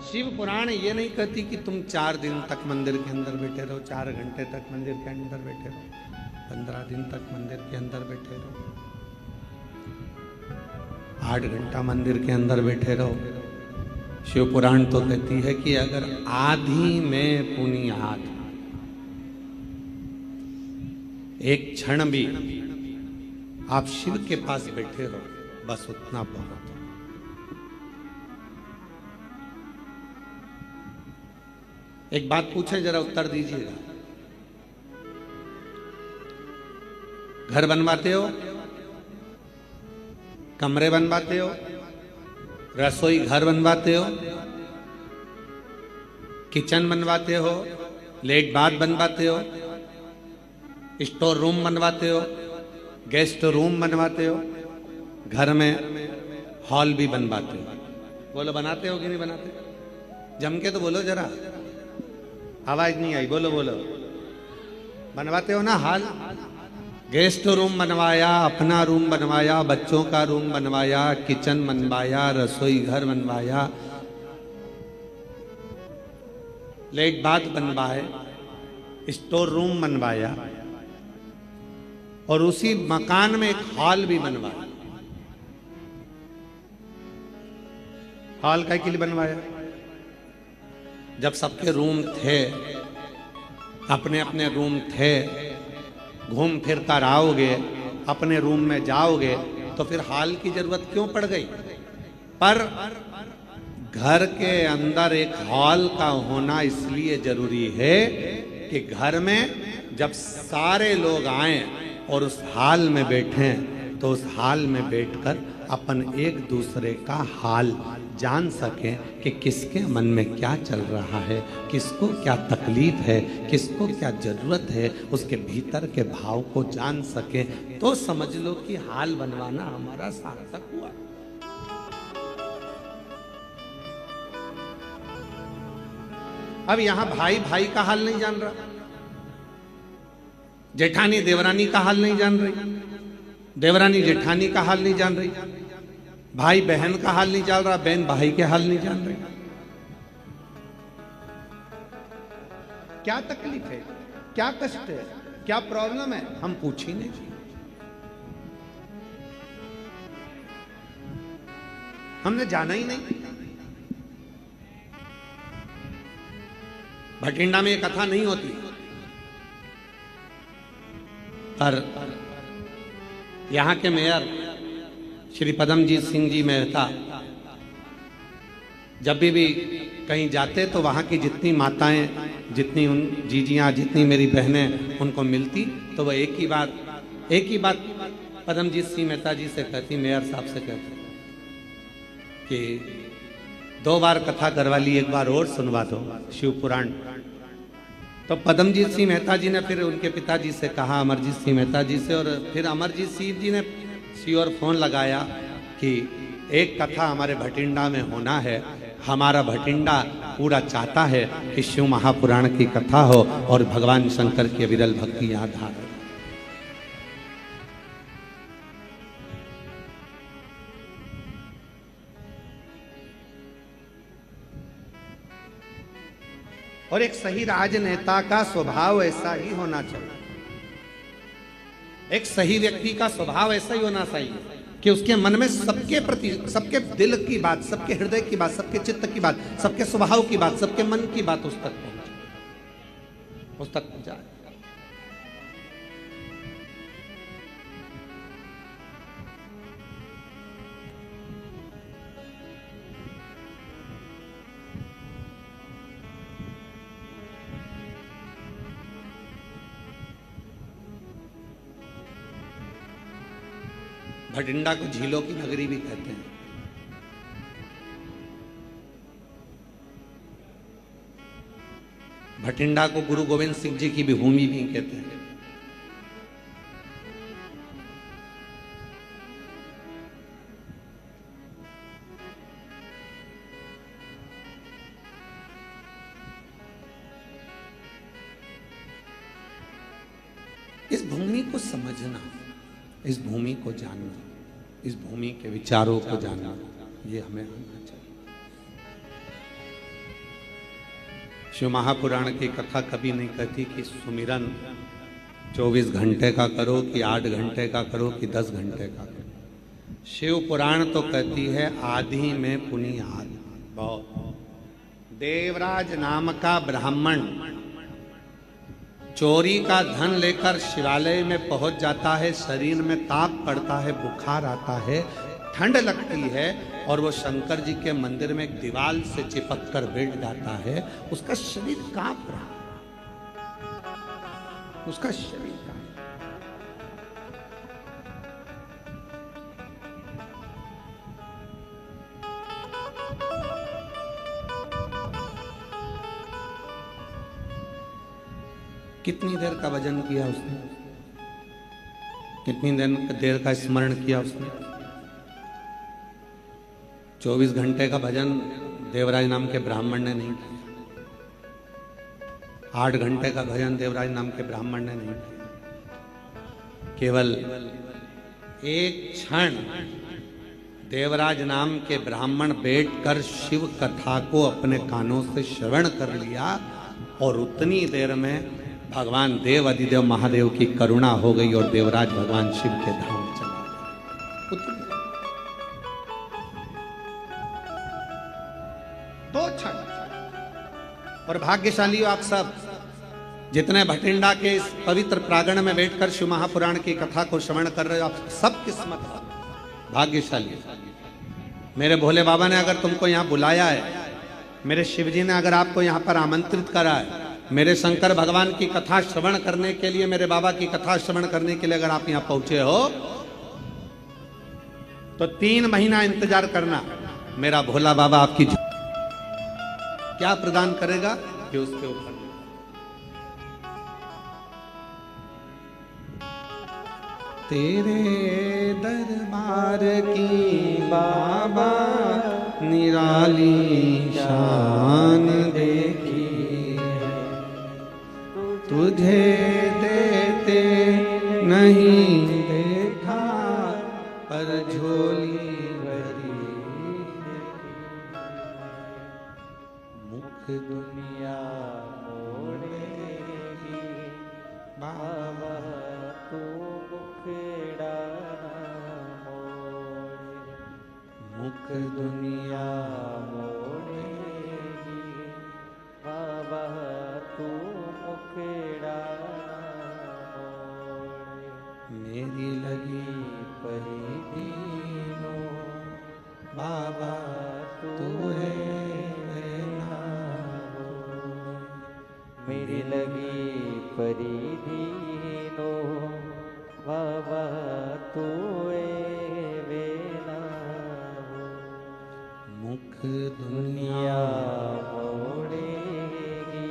शिव पुराण ये नहीं कहती कि तुम 4 दिन तक मंदिर के अंदर बैठे रहो, 4 घंटे तक मंदिर के अंदर बैठे रहो, 15 दिन तक मंदिर के अंदर बैठे रहो, 8 घंटा मंदिर के अंदर बैठे रहो। शिव पुराण तो कहती है कि अगर आधी में पुनियाद एक क्षण भी आप शिव के पास बैठे रहो, बस उतना बहुत। एक बात पूछे, जरा उत्तर दीजिएगा। घर बनवाते हो, कमरे बनवाते हो, रसोई घर बनवाते हो, किचन बनवाते हो, लेट बाथ बनवाते हो, स्टोर रूम बनवाते हो, गेस्ट रूम बनवाते हो, घर में हॉल भी बनवाते हो। बोलो बनाते हो कि नहीं बनाते? जम के तो बोलो जरा, आवाज नहीं आई, बोलो बोलो। बनवाते हो ना हॉल? गेस्ट रूम बनवाया, अपना रूम बनवाया, बच्चों का रूम बनवाया, किचन बनवाया, रसोई घर बनवाया, लेट बाथ बनवाए, स्टोर रूम बनवाया, और उसी मकान में एक हॉल भी बनवाया। हॉल का के लिए बनवाया? जब सबके रूम थे, अपने अपने रूम थे, घूम फिर कर आओगे, अपने रूम में जाओगे, तो फिर हॉल की जरूरत क्यों पड़ गई? पर घर के अंदर एक हॉल का होना इसलिए जरूरी है कि घर में जब सारे लोग आए और उस हॉल में बैठे, तो उस हॉल में बैठकर अपन एक दूसरे का हाल जान सकें कि किसके मन में क्या चल रहा है, किसको क्या तकलीफ है, किसको क्या जरूरत है, उसके भीतर के भाव को जान सकें, तो समझ लो कि हाल बनवाना हमारा सार्थक हुआ। अब यहां भाई भाई का हाल नहीं जान रहा, जेठानी देवरानी का हाल नहीं जान रही, देवरानी जेठानी का हाल नहीं जान रही, भाई बहन का हाल नहीं जान रहा, बहन भाई के हाल नहीं जान रही। क्या तकलीफ है, क्या कष्ट है, क्या प्रॉब्लम है, हम पूछ ही नहीं। हमने जाना ही नहीं। भटिंडा में ये कथा नहीं होती, पर यहां के मेयर श्री पदमजीत सिंह जी मेहता जब भी कहीं जाते तो वहाँ की जितनी माताएं, जितनी उन जीजियाँ, जितनी मेरी बहनें उनको मिलती, तो वह एक ही बात पदमजीत सिंह मेहता जी से कहती, मेयर साहब से कहती कि 2 बार कथा करवा ली, एक बार और सुनवा दो शिव पुराण। तो पदमजीत सिंह मेहता जी ने फिर उनके पिताजी से कहा, अमरजीत सिंह मेहता जी से, और फिर अमरजीत सिंह जी ने और फोन लगाया कि एक कथा हमारे भटिंडा में होना है, हमारा भटिंडा पूरा चाहता है कि शिव महापुराण की कथा हो और भगवान शंकर की अविरल भक्ति यहाँ धार। और एक सही राजनेता का स्वभाव ऐसा ही होना चाहिए, एक सही व्यक्ति का स्वभाव ऐसा ही होना चाहिए कि उसके मन में सबके प्रति, सबके दिल की बात, सबके हृदय की बात, सबके चित्त की बात, सबके स्वभाव की बात, सबके मन की बात उस तक पहुंचे, उस तक पहुंचाए। भटिंडा को झीलों की नगरी भी कहते हैं। भटिंडा को गुरु गोविंद सिंह जी की भी भूमि भी कहते हैं। इस भूमि को समझना, इस भूमि को जानना, इस भूमि के विचारों को जानना, ये हमें होना चाहिए। शिव महापुराण की कथा कभी नहीं कहती कि सुमिरन 24 घंटे का करो कि 8 घंटे का करो कि 10 घंटे का करो। शिव पुराण तो कहती है आदि में पुनियाद। बहुत देवराज नाम का ब्राह्मण चोरी का धन लेकर शिवालय में पहुंच जाता है। शरीर में ताप पड़ता है, बुखार आता है, ठंड लगती है और वो शंकर जी के मंदिर में एक दीवार से चिपक कर बैठ जाता है। उसका शरीर कांप रहा है, उसका शरीर कांप। कितनी देर का भजन किया उसने, कितनी देर का स्मरण किया उसने। 24 घंटे का भजन देवराज नाम के ब्राह्मण ने नहीं किया। 8 घंटे का भजन देवराज नाम के ब्राह्मण ने नहीं किया। केवल एक क्षण देवराज नाम के ब्राह्मण बैठकर शिव कथा को अपने कानों से श्रवण कर लिया और उतनी देर में भगवान देव अधिदेव महादेव की करुणा हो गई और देवराज भगवान शिव के धाम चला गया। दो क्षण। और भाग्यशाली हो आप सब जितने भटिंडा के इस पवित्र प्रांगण में बैठकर शिव महापुराण की कथा को श्रवण कर रहे हो। आप सब किस्मत भाग्यशाली। मेरे भोले बाबा ने अगर तुमको यहां बुलाया है, मेरे शिव जी ने अगर आपको यहां पर आमंत्रित करा है, मेरे शंकर भगवान की कथा श्रवण करने के लिए, मेरे बाबा की कथा श्रवण करने के लिए अगर आप यहां पहुंचे हो तो 3 महीना इंतजार करना। मेरा भोला बाबा आपकी क्या प्रदान करेगा कि उसके ऊपर तेरे दरबार की बाबा निराली शान देखी, तुझे देते नहीं देखा पर झोली भरी। मुख दुनिया मोड़ेगी बाबा तू मुखड़ा मोड़े। मुख दुनिया मोड़ेगी बाबा तू मुखड़ा मोड़े। मेरी लगी परी दीनो बाबा तू है ना बोले। मेरी लगी परी दीनो बाबा तू वे ना बोले। मुख दुनिया मोड़ेगी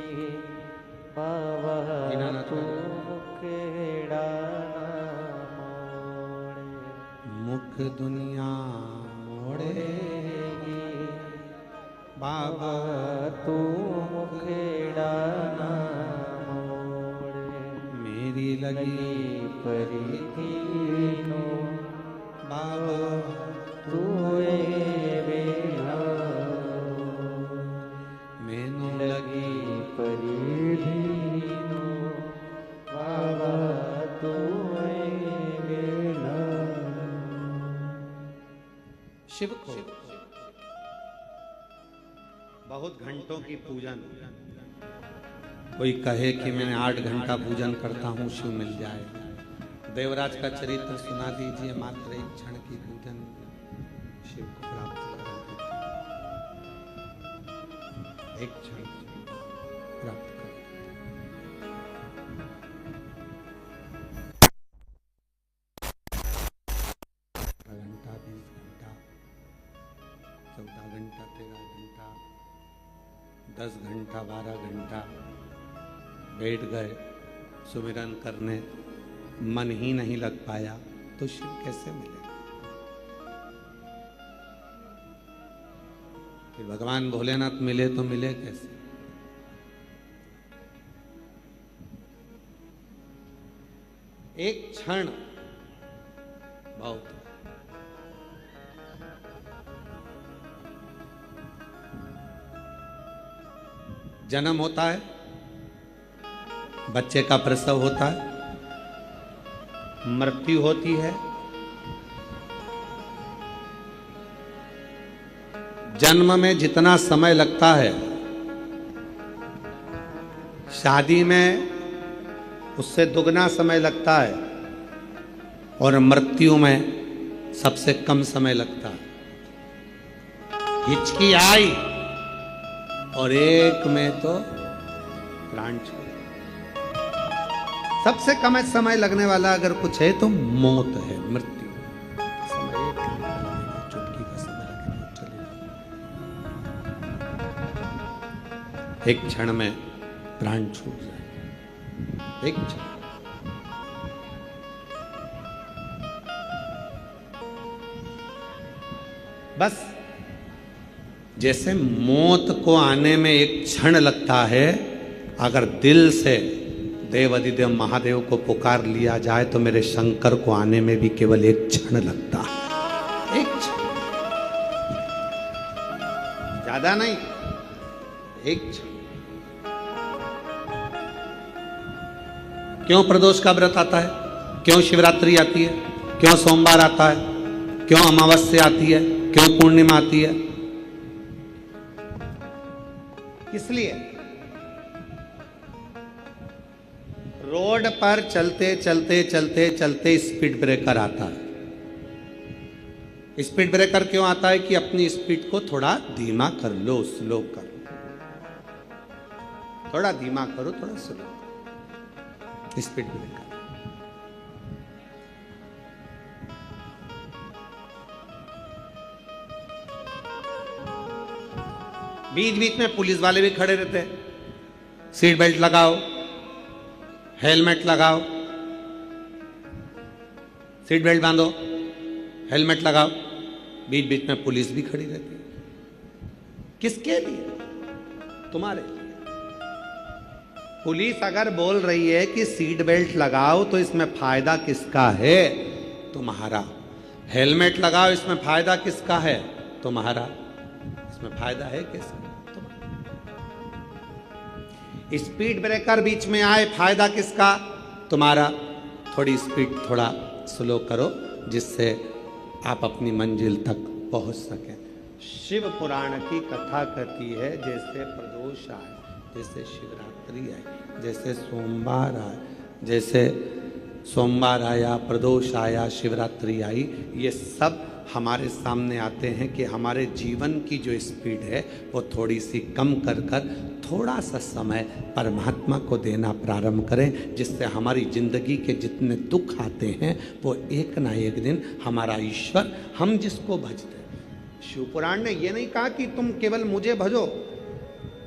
बाबा तू मुखड़ा मोड़े। मुख दुनिया मोड़ेगी बाबा तू मुखड़ा मोड़े। मेरी लगी परी दीनो बाबा तू मैनू लगी परी दीनो बाबा तू शिव को बहुत घंटों की पूजन। कोई कहे कि मैंने 8 घंटा पूजन करता हूं शिव मिल जाए। देवराज का चरित्र सुना दीजिए। मात्र एक क्षण की पूजन शिव को प्राप्त कर, एक क्षण प्राप्त कर। घंटा 20 घंटा 14 घंटा 13 घंटा 10 घंटा 12 घंटा बैठ गए सुमिरन करने, मन ही नहीं लग पाया तो शिव कैसे मिले? फिर भगवान भोलेनाथ मिले तो मिले कैसे? एक क्षण बहुत। जन्म होता है, बच्चे का प्रसव होता है, मृत्यु होती है, जन्म में जितना समय लगता है शादी में उससे दुगना समय लगता है, और मृत्यु में सबसे कम समय लगता है। हिचकी आई और एक में तो प्राण छोड़। सबसे कम समय लगने वाला अगर कुछ है तो मौत है, मृत्यु। समय एक लगेगा, चुटकी का समय लगेगा, चलेगा। एक क्षण में प्राण छूट जाए, एक क्षण। बस जैसे मौत को आने में एक क्षण लगता है, अगर दिल से देव अधिदेव महादेव को पुकार लिया जाए तो मेरे शंकर को आने में भी केवल एक क्षण लगता है, एक क्षण, ज्यादा नहीं, एक क्षण। क्यों प्रदोष का व्रत आता है, क्यों शिवरात्रि आती है, क्यों सोमवार आता है, क्यों अमावस्या आती है, क्यों पूर्णिमा आती है? इसलिए रोड पर चलते चलते चलते चलते स्पीड ब्रेकर आता है। स्पीड ब्रेकर क्यों आता है? कि अपनी स्पीड को थोड़ा धीमा कर लो, स्लो करो, थोड़ा धीमा करो, थोड़ा स्लो करो। स्पीड ब्रेकर बीच बीच में पुलिस वाले भी खड़े रहते हैं, सीट बेल्ट लगाओ, हेलमेट लगाओ, सीट बेल्ट बांधो, हेलमेट लगाओ। बीच बीच में पुलिस भी खड़ी रहती है। किसके लिए? तुम्हारे लिए। पुलिस अगर बोल रही है कि सीट बेल्ट लगाओ तो इसमें फायदा किसका है? तुम्हारा। हेलमेट लगाओ, इसमें फायदा किसका है? तुम्हारा। इसमें फायदा है किसका? स्पीड ब्रेकर बीच में आए, फायदा किसका? तुम्हारा। थोड़ी स्पीड थोड़ा स्लो करो जिससे आप अपनी मंजिल तक पहुंच सकें। शिव पुराण की कथा कहती है जैसे प्रदोष आए, जैसे शिवरात्रि आई, जैसे सोमवार आए, जैसे सोमवार आया, प्रदोष आया, शिवरात्रि आई, ये सब हमारे सामने आते हैं कि हमारे जीवन की जो स्पीड है वो थोड़ी सी कम कर थोड़ा सा समय परमात्मा को देना प्रारंभ करें, जिससे हमारी जिंदगी के जितने दुख आते हैं वो एक ना एक दिन हमारा ईश्वर, हम जिसको भजते हैं। शिवपुराण ने ये नहीं कहा कि तुम केवल मुझे भजो,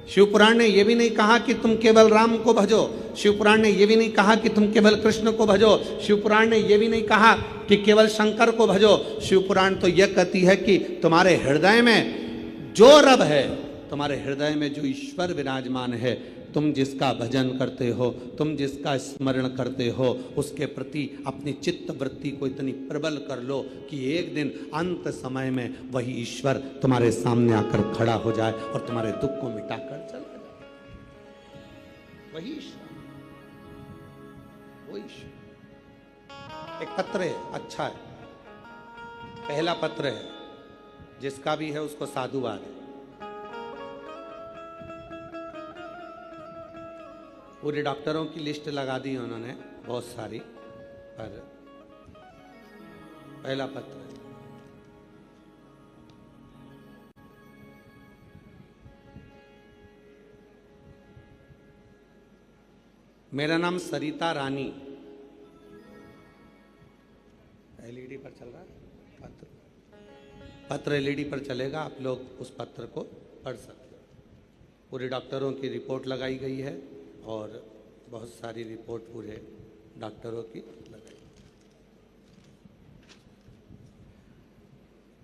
शिवपुराण ने यह भी नहीं कहा कि तुम केवल राम को भजो, शिवपुराण ने यह भी नहीं कहा कि तुम केवल कृष्ण को भजो, शिवपुराण ने यह भी नहीं कहा कि केवल शंकर को भजो। शिवपुराण तो यह कहती है कि तुम्हारे हृदय में जो रब है, तुम्हारे हृदय में जो ईश्वर विराजमान है, तुम जिसका भजन करते हो, तुम जिसका स्मरण करते हो, उसके प्रति अपनी चित्त वृत्ति को इतनी प्रबल कर लो कि एक दिन अंत समय में वही ईश्वर तुम्हारे सामने आकर खड़ा हो जाए और तुम्हारे दुख को मिटाकर चला जाए। वही ईश्वर, वही ईश्वर। एक पत्र है, अच्छा है, पहला पत्र है, जिसका भी है उसको साधुवाद है। पूरे डॉक्टरों की लिस्ट लगा दी उन्होंने, बहुत सारी, पर पहला पत्र है। मेरा नाम सरिता रानी। एलईडी पर चल रहा है पत्र, पत्र एलईडी पर चलेगा, आप लोग उस पत्र को पढ़ सकते हो। पूरे डॉक्टरों की रिपोर्ट लगाई गई है और बहुत सारी रिपोर्ट पूरे डॉक्टरों की लगाई।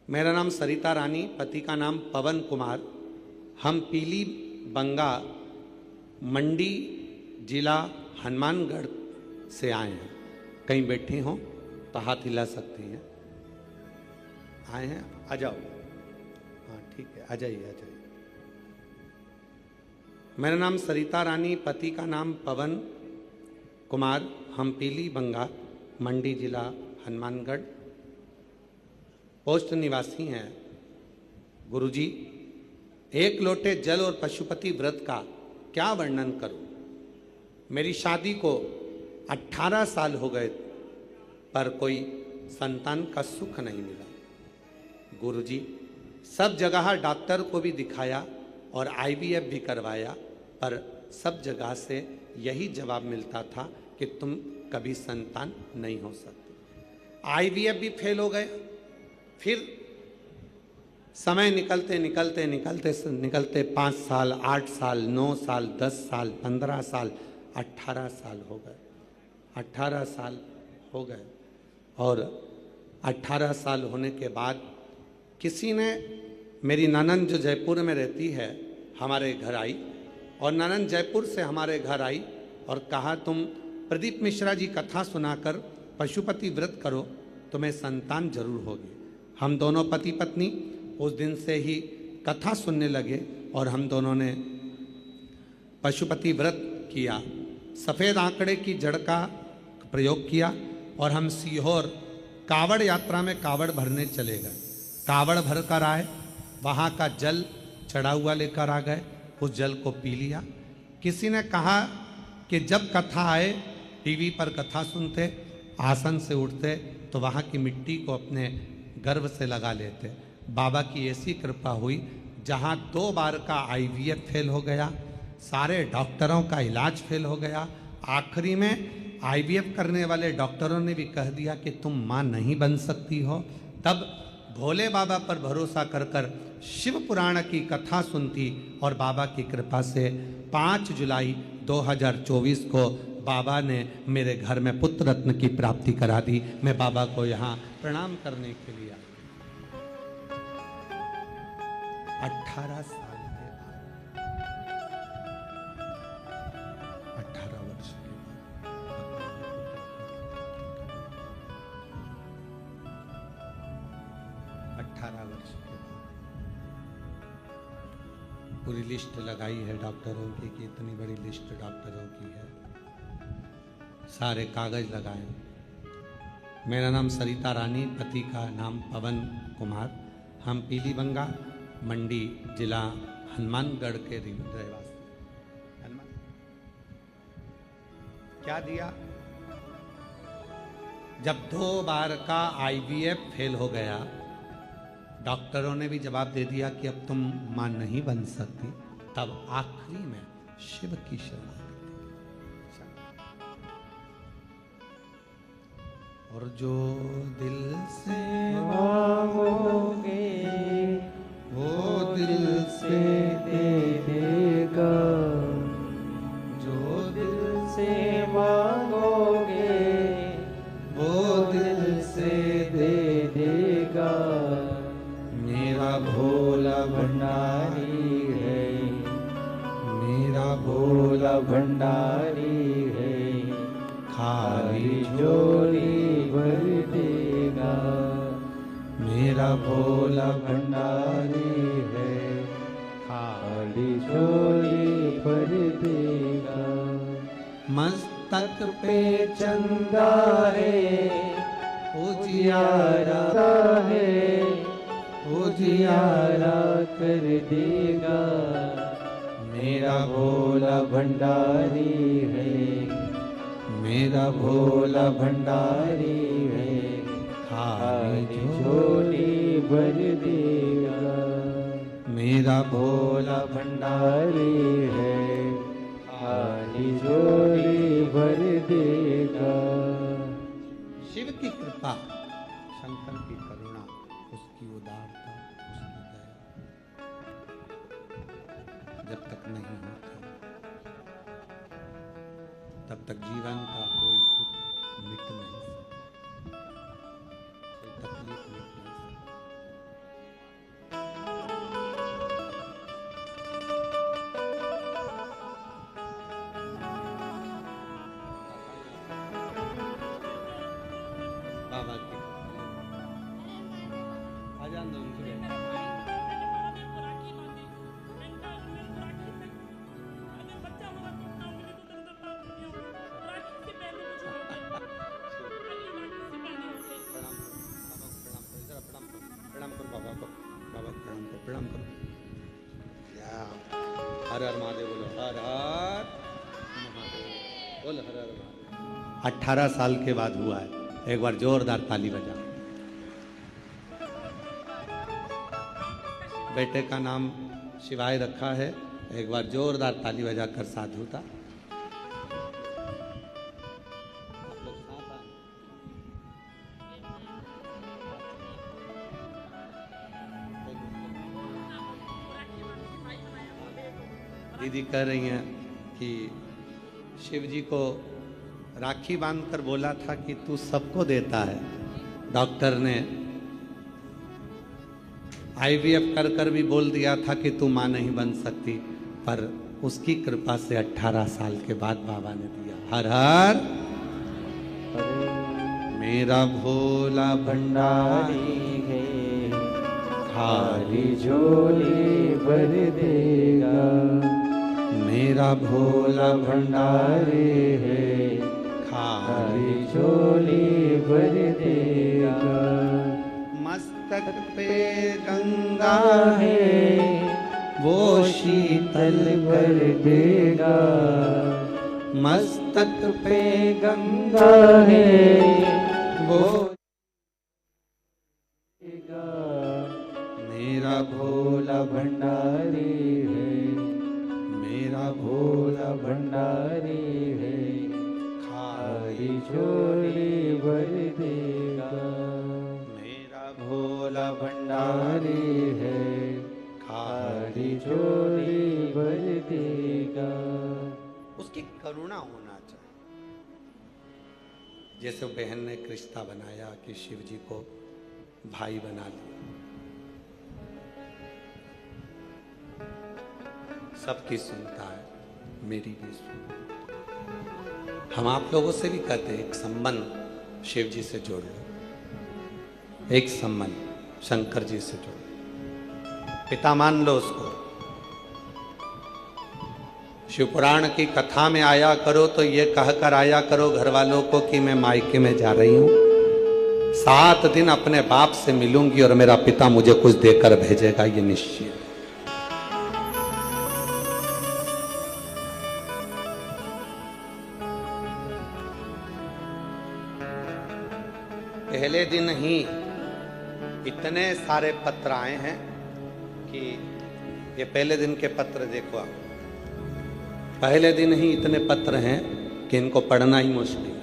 मेरा नाम सरिता रानी, पति का नाम पवन कुमार। हम पीली बंगा मंडी जिला हनुमानगढ़ से आए हैं। कहीं बैठे हों तो हाथ हिला सकती हैं। आए हैं, आ जाओ। हाँ ठीक है, आ जाइए, आ जाइए। मेरा नाम सरिता रानी, पति का नाम पवन कुमार, हम पीली बंगा, मंडी जिला हनुमानगढ़ पोस्ट निवासी हैं। गुरुजी, एक लोटे जल और पशुपति व्रत का क्या वर्णन करूं। मेरी शादी को 18 साल हो गए पर कोई संतान का सुख नहीं मिला। गुरुजी, सब जगह डॉक्टर को भी दिखाया और आईवीएफ भी करवाया, पर सब जगह से यही जवाब मिलता था कि तुम कभी संतान नहीं हो सकते। आईवीएफ भी फेल हो गए। फिर समय निकलते निकलते निकलते निकलते 5 साल, 8 साल, 9 साल, 10 साल, 15 साल, 18 साल हो गए। 18 साल हो गए और 18 साल होने के बाद किसी ने, मेरी ननंद जो जयपुर में रहती है, हमारे घर आई और ननंद जयपुर से हमारे घर आई और कहा तुम प्रदीप मिश्रा जी कथा सुनाकर पशुपति व्रत करो, तुम्हें संतान जरूर होगी। हम दोनों पति पत्नी उस दिन से ही कथा सुनने लगे और हम दोनों ने पशुपति व्रत किया। सफ़ेद आंकड़े की जड़ का प्रयोग किया और हम सीहोर कावड़ यात्रा में कावड़ भरने चले गए। कावड़ भर कर आए, वहाँ का जल चढ़ा हुआ लेकर आ गए, उस जल को पी लिया। किसी ने कहा कि जब कथा आए, टीवी पर कथा सुनते, आसन से उठते तो वहाँ की मिट्टी को अपने गर्व से लगा लेते। बाबा की ऐसी कृपा हुई, जहाँ 2 बार का आईवीएफ फेल हो गया, सारे डॉक्टरों का इलाज फेल हो गया। आखिरी में आईवीएफ करने वाले डॉक्टरों ने भी कह दिया कि तुम माँ नहीं बन सकती हो। तब भोले बाबा पर भरोसा कर कर शिव पुराण की कथा सुनती और बाबा की कृपा से 5 जुलाई 2024 को बाबा ने मेरे घर में पुत्र रत्न की प्राप्ति करा दी। मैं बाबा को यहाँ प्रणाम करने के लिए 18 साल के बाद, 18 वर्ष के बाद, 18 वर्ष के बाद पूरी लिस्ट लगाई है डॉक्टरों की कि इतनी बड़ी लिस्ट डॉक्टरों की है, सारे कागज लगाए। मेरा नाम सरिता रानी, पति का नाम पवन कुमार, हम पीली बंगा, मंडी जिला हनुमानगढ़ के रहवासी। हनुमान क्या दिया? जब 2 बार का आईवीएफ फेल हो गया, डॉक्टरों ने भी जवाब दे दिया कि अब तुम मां नहीं बन सकती, तब आखिरी में शिव की शरण। और जो दिल से मांगोगे वो दिल से दे देगा, जो दिल से मांगोगे वो दिल से दे देगा। मेरा भोला भंडारी है, मेरा भोला भंडारी है, खाली झोली भर देगा। मेरा भोला भंडारी है, खाली झोली भर देगा। मस्तक पे चंदा है, उजियारा है, उजियारा कर देगा। मेरा भोला भंडारी है, मेरा भोला भंडारी है, खाली झोली भर देगा। मेरा भोला भंडारी है, खाली झोली भर देगा। शिव की कृपा, शंकर की करुणा, उसकी उदारता, उसकी दया जब तक नहीं होता तब तक जीवन का कोई दुख मिट नहीं सकता, कोई तकलीफ मिट नहीं सकती। बाबा की आजान दो उनके। हर हर महादेव बोलो, हर हर महादेव बोल, हर हर महादेव। 18 साल के बाद हुआ है। एक बार जोरदार ताली बजा। बेटे का नाम शिवाय रखा है। एक बार जोरदार ताली बजाकर साधुता। दीदी कह रही हैं कि शिव जी को राखी बांधकर बोला था कि तू सबको देता है। डॉक्टर ने IVF कर कर भी बोल दिया था कि तू मां नहीं बन सकती, पर उसकी कृपा से 18 साल के बाद बाबा ने दिया। हर हर मेरा भोला भंडारी है, खाली झोली भर देगा। मेरा भोला भंडारी है, खाली झोली भर देगा। मस्तक पे गंगा है, वो शीतल कर देगा। मस्तक पे गंगा है, वो मेरा भोला भंडारी है, मेरा भोला भंडारी है, खाली झोली भर देगा। मेरा भोला भंडारी है, खाली झोली भर देगा। उसकी करुणा होना चाहिए। जैसे बहन ने रिश्ता बनाया कि शिव जी को भाई बना लिया। सबकी सुनता है, मेरी भी सुन। हम आप लोगों से भी कहते हैं एक संबंध शिव जी से जोड़ लो, एक संबंध शंकर जी से जोड़ लो, पिता मान लो उसको। शिव पुराण की कथा में आया करो तो ये कहकर आया करो घर वालों को कि मैं मायके में जा रही हूं, 7 दिन अपने बाप से मिलूंगी और मेरा पिता मुझे कुछ देकर भेजेगा, ये निश्चित। पहले दिन ही इतने सारे पत्र आए हैं कि ये पहले दिन के पत्र देखो आप। पहले दिन ही इतने पत्र हैं कि इनको पढ़ना ही मुश्किल है।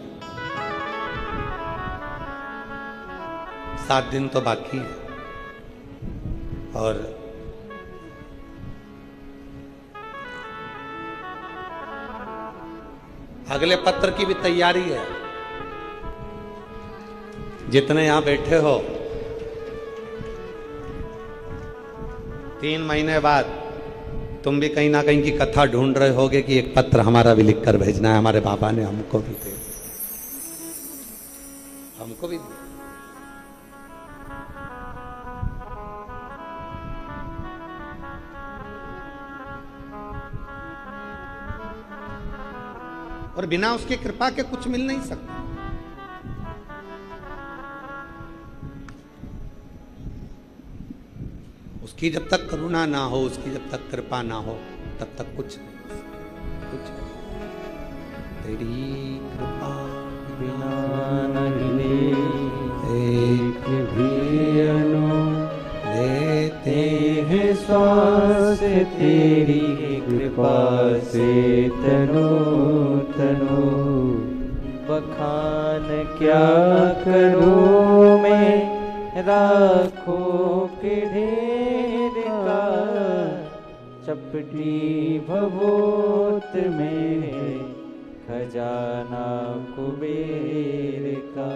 7 दिन तो बाकी है और अगले पत्र की भी तैयारी है। जितने यहां बैठे हो 3 महीने बाद तुम भी कहीं ना कहीं की कथा ढूंढ रहे होगे कि एक पत्र हमारा भी लिख कर भेजना है। हमारे बाबा ने हमको भी दे, हमको भी दे। और बिना उसकी कृपा के कुछ मिल नहीं सकता। उसकी जब तक करुणा ना हो, उसकी जब तक कृपा ना हो, तब तक कुछ नहीं, कुछ नहीं। तेरी कृपा बिना नहीं एक भी अनु लेते हैं श्वास, तेरी कृपा से तनो तनो। बखान क्या करूं मैं राखों के ढेर का, चपटी भभूत में खजाना कुबेर का।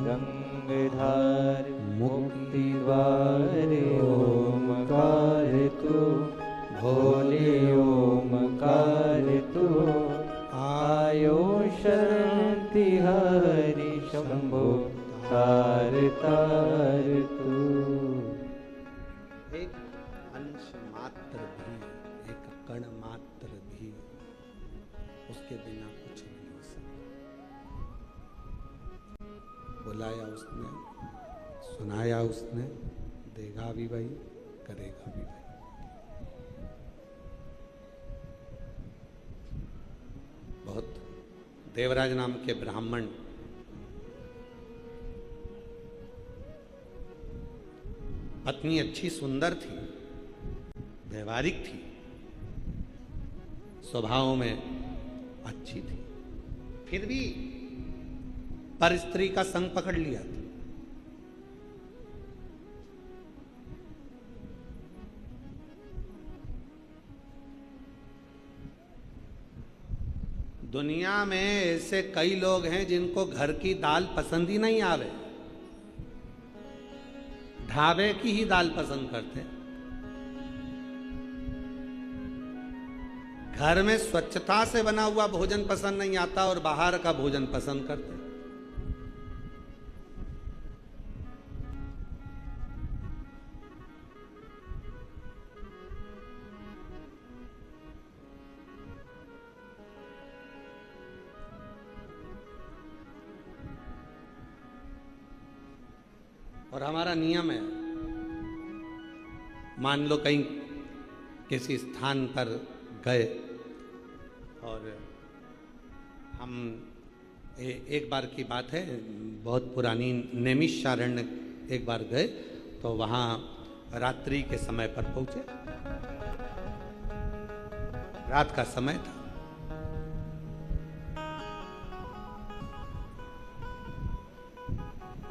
गंगधार मुक्ति द्वार ओमकार तू, भोले ओमकार तू। आयो शरण तिहारी शंभो तार तार तू। एक अंश मात्र भी, एक कण मात्र भी उसके बिना कुछ नहीं हो सकता। बुलाया उसने, सुनाया उसने, देगा भी भाई, करेगा भी भाई। देवराज नाम के ब्राह्मण पत्नी अच्छी सुंदर थी, व्यवहारिक थी, स्वभाव में अच्छी थी, फिर भी पर स्त्री का संग पकड़ लिया था। दुनिया में ऐसे कई लोग हैं जिनको घर की दाल पसंद ही नहीं आवे, ढाबे की ही दाल पसंद करते हैं। घर में स्वच्छता से बना हुआ भोजन पसंद नहीं आता और बाहर का भोजन पसंद करते हैं। और हमारा नियम है, मान लो कहीं किसी स्थान पर गए और हम एक बार की बात है, बहुत पुरानी, नैमिषारण्य एक बार गए तो वहाँ रात्रि के समय पर पहुंचे, रात का समय था।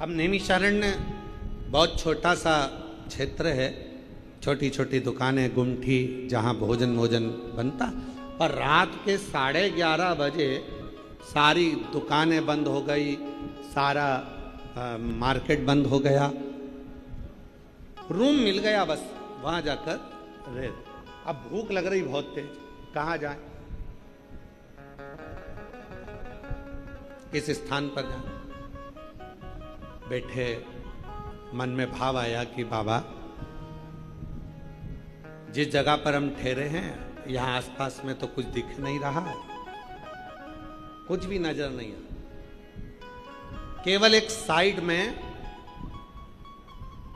अब नैमिषारण्य बहुत छोटा सा क्षेत्र है, छोटी छोटी दुकानें, गुमठी, जहाँ भोजन बनता। पर रात के 11:30 बजे सारी दुकानें बंद हो गई, सारा मार्केट बंद हो गया, रूम मिल गया बस वहाँ जाकर रह। अब भूख लग रही बहुत तेज, कहाँ जाए, किस स्थान पर जाए। बैठे, मन में भाव आया कि बाबा जिस जगह पर हम ठहरे हैं यहाँ आसपास में तो कुछ दिख नहीं रहा है, कुछ भी नजर नहीं आ, केवल एक साइड में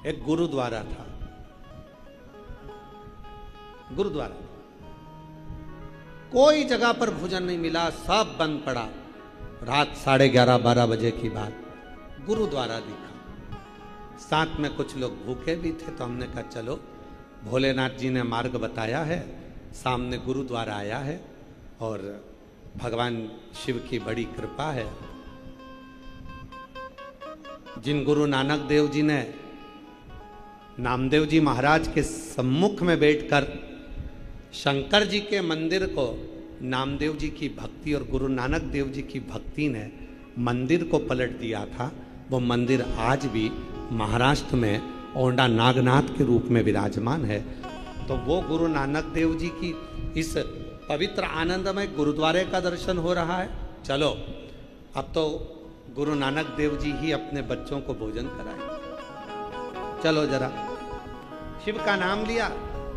एक गुरुद्वारा था, गुरुद्वारा। कोई जगह पर भोजन नहीं मिला, सब बंद पड़ा। रात 11:30-12 बजे की बात, गुरुद्वारा दिखा। साथ में कुछ लोग भूखे भी थे, तो हमने कहा चलो, भोलेनाथ जी ने मार्ग बताया है, सामने गुरुद्वारा आया है और भगवान शिव की बड़ी कृपा है। जिन गुरु नानक देव जी ने नामदेव जी महाराज के सम्मुख में बैठकर शंकर जी के मंदिर को, नामदेव जी की भक्ति और गुरु नानक देव जी की भक्ति ने मंदिर को पलट दिया था, वो मंदिर आज भी महाराष्ट्र में औंडा नागनाथ के रूप में विराजमान है। तो वो गुरु नानक देव जी की इस पवित्र आनंदमय गुरुद्वारे का दर्शन हो रहा है। चलो, अब तो गुरु नानक देव जी ही अपने बच्चों को भोजन कराए। चलो जरा, शिव का नाम लिया,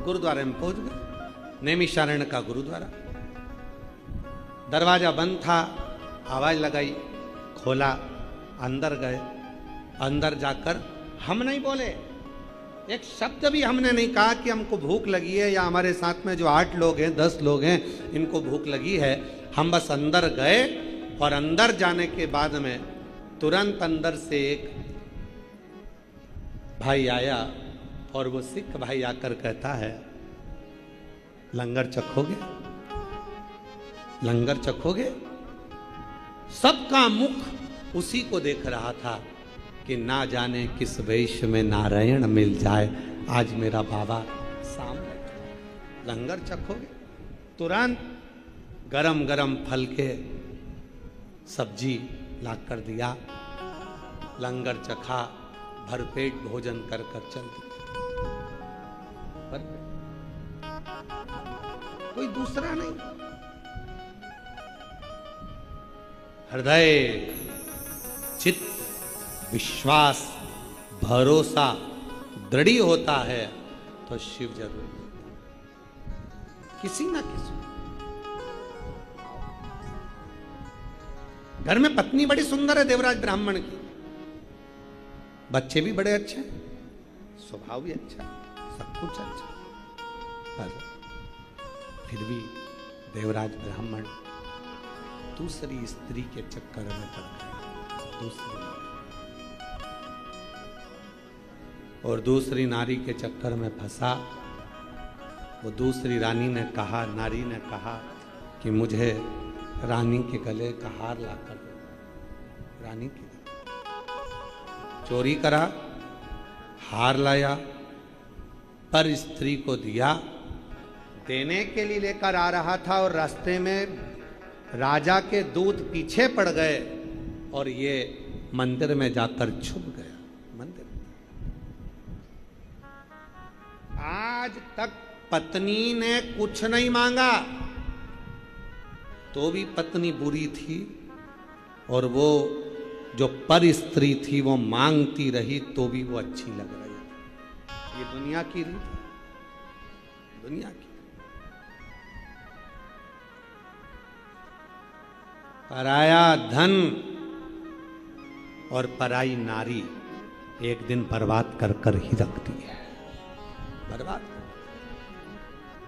गुरुद्वारे में पहुंच गए। नैमिषारण्य का गुरुद्वारा, दरवाजा बंद था, आवाज लगाई, खोला, अंदर गए। अंदर जाकर हम नहीं बोले, एक शब्द भी हमने नहीं कहा कि हमको भूख लगी है, या हमारे साथ में जो 8 लोग हैं, 10 लोग हैं, इनको भूख लगी है। हम बस अंदर गए और अंदर जाने के बाद में तुरंत अंदर से एक भाई आया और वो सिख भाई आकर कहता है, लंगर चखोगे, लंगर चखोगे। सबका मुख उसी को देख रहा था कि ना जाने किस वेश में नारायण मिल जाए, आज मेरा बाबा सामने, लंगर चखोगे। तुरंत गरम गरम फल के सब्जी ला कर दिया, लंगर चखा, भरपेट भोजन कर कर चल दिया। कोई दूसरा नहीं, हृदय, चित्त, विश्वास, भरोसा दृढ़ होता है तो शिव जरूर किसी ना किसी। घर में पत्नी बड़ी सुंदर है देवराज ब्राह्मण की, बच्चे भी बड़े अच्छे, स्वभाव भी अच्छा, सब कुछ अच्छा, पर फिर भी देवराज ब्राह्मण दूसरी स्त्री के चक्कर में पड़ गया, दूसरी नारी। और दूसरी नारी के चक्कर में फंसा। वो दूसरी रानी ने कहा, नारी ने कहा कि मुझे रानी के गले का हार ला कर दो। रानी के गले चोरी करा, हार लाया, पर स्त्री को दिया। देने के लिए लेकर आ रहा था और रास्ते में राजा के दूत पीछे पड़ गए और ये मंदिर में जाकर छुप गया। मंदिर आज तक पत्नी ने कुछ नहीं मांगा तो भी पत्नी बुरी थी, और वो जो पर स्त्री थी वो मांगती रही तो भी वो अच्छी लग रही थी। ये दुनिया की रीत है, दुनिया की। पराया धन और पराई नारी एक दिन बर्बाद कर कर ही रखती है, बर्बाद।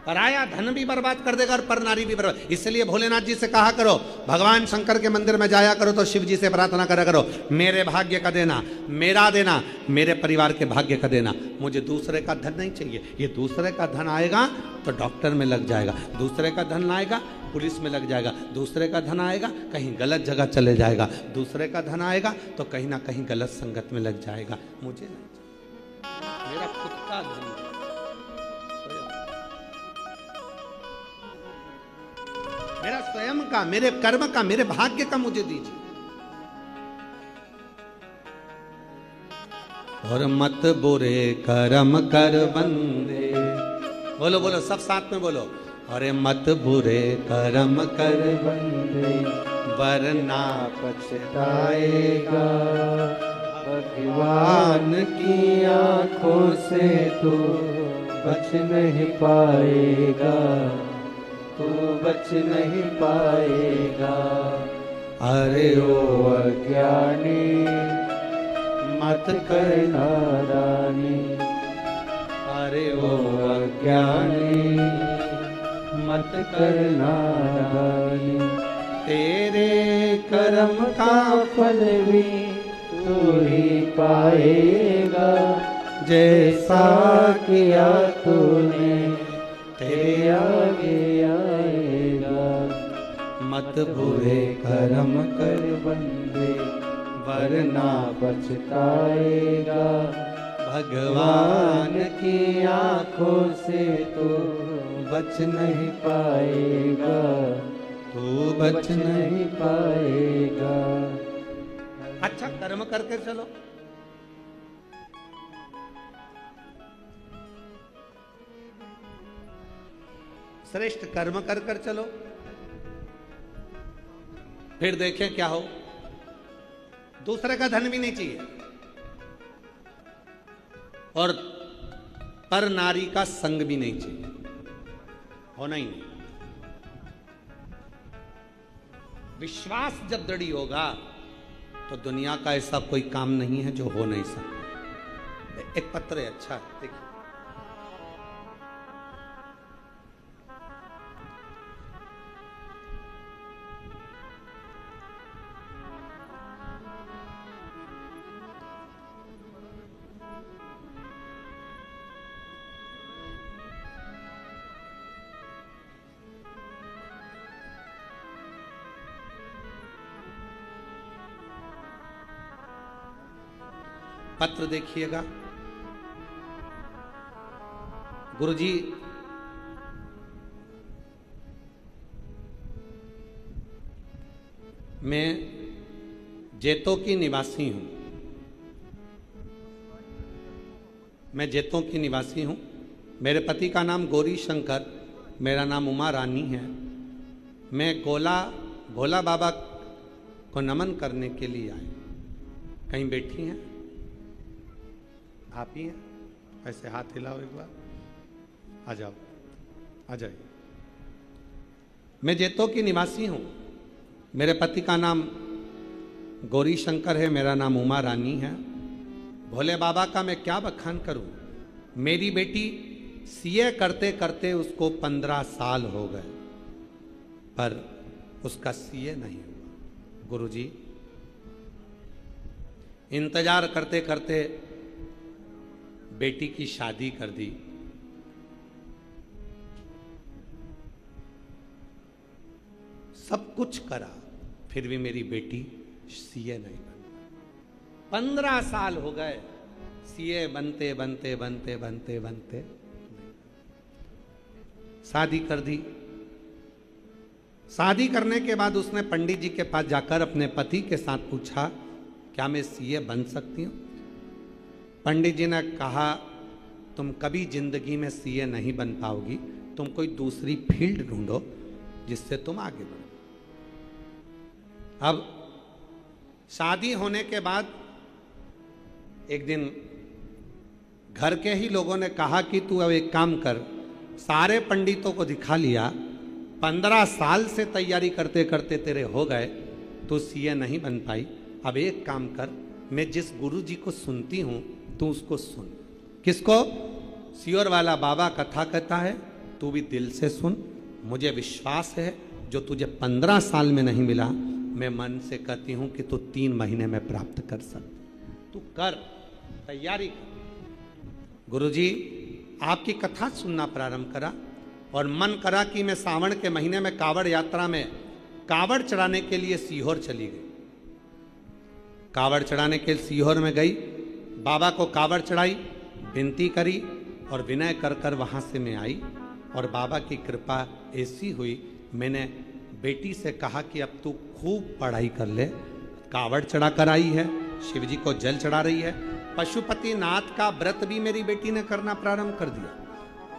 पराया धन भी बर्बाद कर देगा और पर नारी भी बर्बाद। इसलिए भोलेनाथ जी से कहा करो, भगवान शंकर के मंदिर में जाया करो तो शिव जी से प्रार्थना करा करो, मेरे भाग्य का देना, मेरा देना, मेरे परिवार के भाग्य का देना। मुझे दूसरे का धन नहीं चाहिए। ये दूसरे का धन आएगा तो डॉक्टर में लग जाएगा, दूसरे का धन आएगा पुलिस में लग जाएगा, दूसरे का धन आएगा कहीं गलत जगह चले जाएगा, दूसरे का धन आएगा तो कहीं ना कहीं गलत संगत में लग जाएगा। मुझे नहीं चाहिए, मेरा खुद का धन, मेरा स्वयं का, मेरे कर्म का, मेरे भाग्य का मुझे दीजिए। और मत बुरे कर्म कर बंदे, बोलो बोलो सब साथ में बोलो। अरे मत बुरे कर्म कर बंदे वरना पछताएगा, भगवान की आंखों से तू बच नहीं पाएगा, तू बच नहीं पाएगा। अरे ओ अज्ञानी मत कर नादानी, अरे ओ अज्ञानी मत कर नादानी। तेरे कर्म का फल भी तू ही पाएगा, जैसा किया तूने तेरे आगे आएगा। मत बुरे कर्म कर बंदे वरना पछताएगा, भगवान की आंखों से तू बच नहीं पाएगा, तू बच नहीं पाएगा। अच्छा कर्म करके चलो, श्रेष्ठ कर्म कर कर चलो, फिर देखें क्या हो। दूसरे का धन भी नहीं चाहिए और पर नारी का संग भी नहीं चाहिए, होना ही नहीं। विश्वास जब दृढ़ होगा तो दुनिया का ऐसा कोई काम नहीं है जो हो नहीं सकता। एक पत्र है, अच्छा देखिए, पत्र देखिएगा। गुरुजी मैं जैतो की निवासी हूं, मैं जैतों की निवासी हूं। मेरे पति का नाम गौरी शंकर, मेरा नाम उमा रानी है। मैं भोला बाबा को नमन करने के लिए आए। कहीं बैठी हैं आप ही हैं? ऐसे हाथ हिलाओ एक बार, आ जाओ, आ जाइए। मैं जैतो की निवासी हूं। मेरे पति का नाम गौरी शंकर है, मेरा नाम उमा रानी है। भोले बाबा का मैं क्या बखान करूं। मेरी बेटी सीए करते करते उसको 15 साल हो गए, पर उसका सीए नहीं हुआ। गुरुजी, इंतजार करते करते बेटी की शादी कर दी। सब कुछ करा, फिर भी मेरी बेटी सीए नहीं बन। 15 साल हो गए सीए बनते बनते बनते बनते बनते शादी कर दी। शादी करने के बाद उसने पंडित जी के पास जाकर अपने पति के साथ पूछा, क्या मैं सीए बन सकती हूँ? पंडित जी ने कहा, तुम कभी जिंदगी में सीए नहीं बन पाओगी, तुम कोई दूसरी फील्ड ढूंढो जिससे तुम आगे बढ़ो। अब शादी होने के बाद एक दिन घर के ही लोगों ने कहा कि तू अब एक काम कर, सारे पंडितों को दिखा लिया, 15 साल से तैयारी करते करते तेरे हो गए, तू सीए नहीं बन पाई। अब एक काम कर, मैं जिस गुरु जी को सुनती हूं तू उसको सुन। किसको? सियोर वाला बाबा कथा कहता है, तू भी दिल से सुन। मुझे विश्वास है जो तुझे 15 साल में नहीं मिला, मैं मन से कहती हूं कि तू 3 महीने में प्राप्त कर सकती। तू कर, तैयारी कर। गुरुजी आपकी कथा सुनना प्रारंभ करा और मन करा कि मैं सावन के महीने में कावड़ यात्रा में कावड़ चढ़ाने के लिए सीहोर चली गई। कावड़ चढ़ाने के लिए सीहोर में गई, बाबा को कावड़ चढ़ाई, विनती करी और विनय कर कर वहाँ से मैं आई और बाबा की कृपा ऐसी हुई, मैंने बेटी से कहा कि अब तू खूब पढ़ाई कर ले। कावड़ चढ़ा कर आई है, शिव जी को जल चढ़ा रही है, पशुपति नाथ का व्रत भी मेरी बेटी ने करना प्रारंभ कर दिया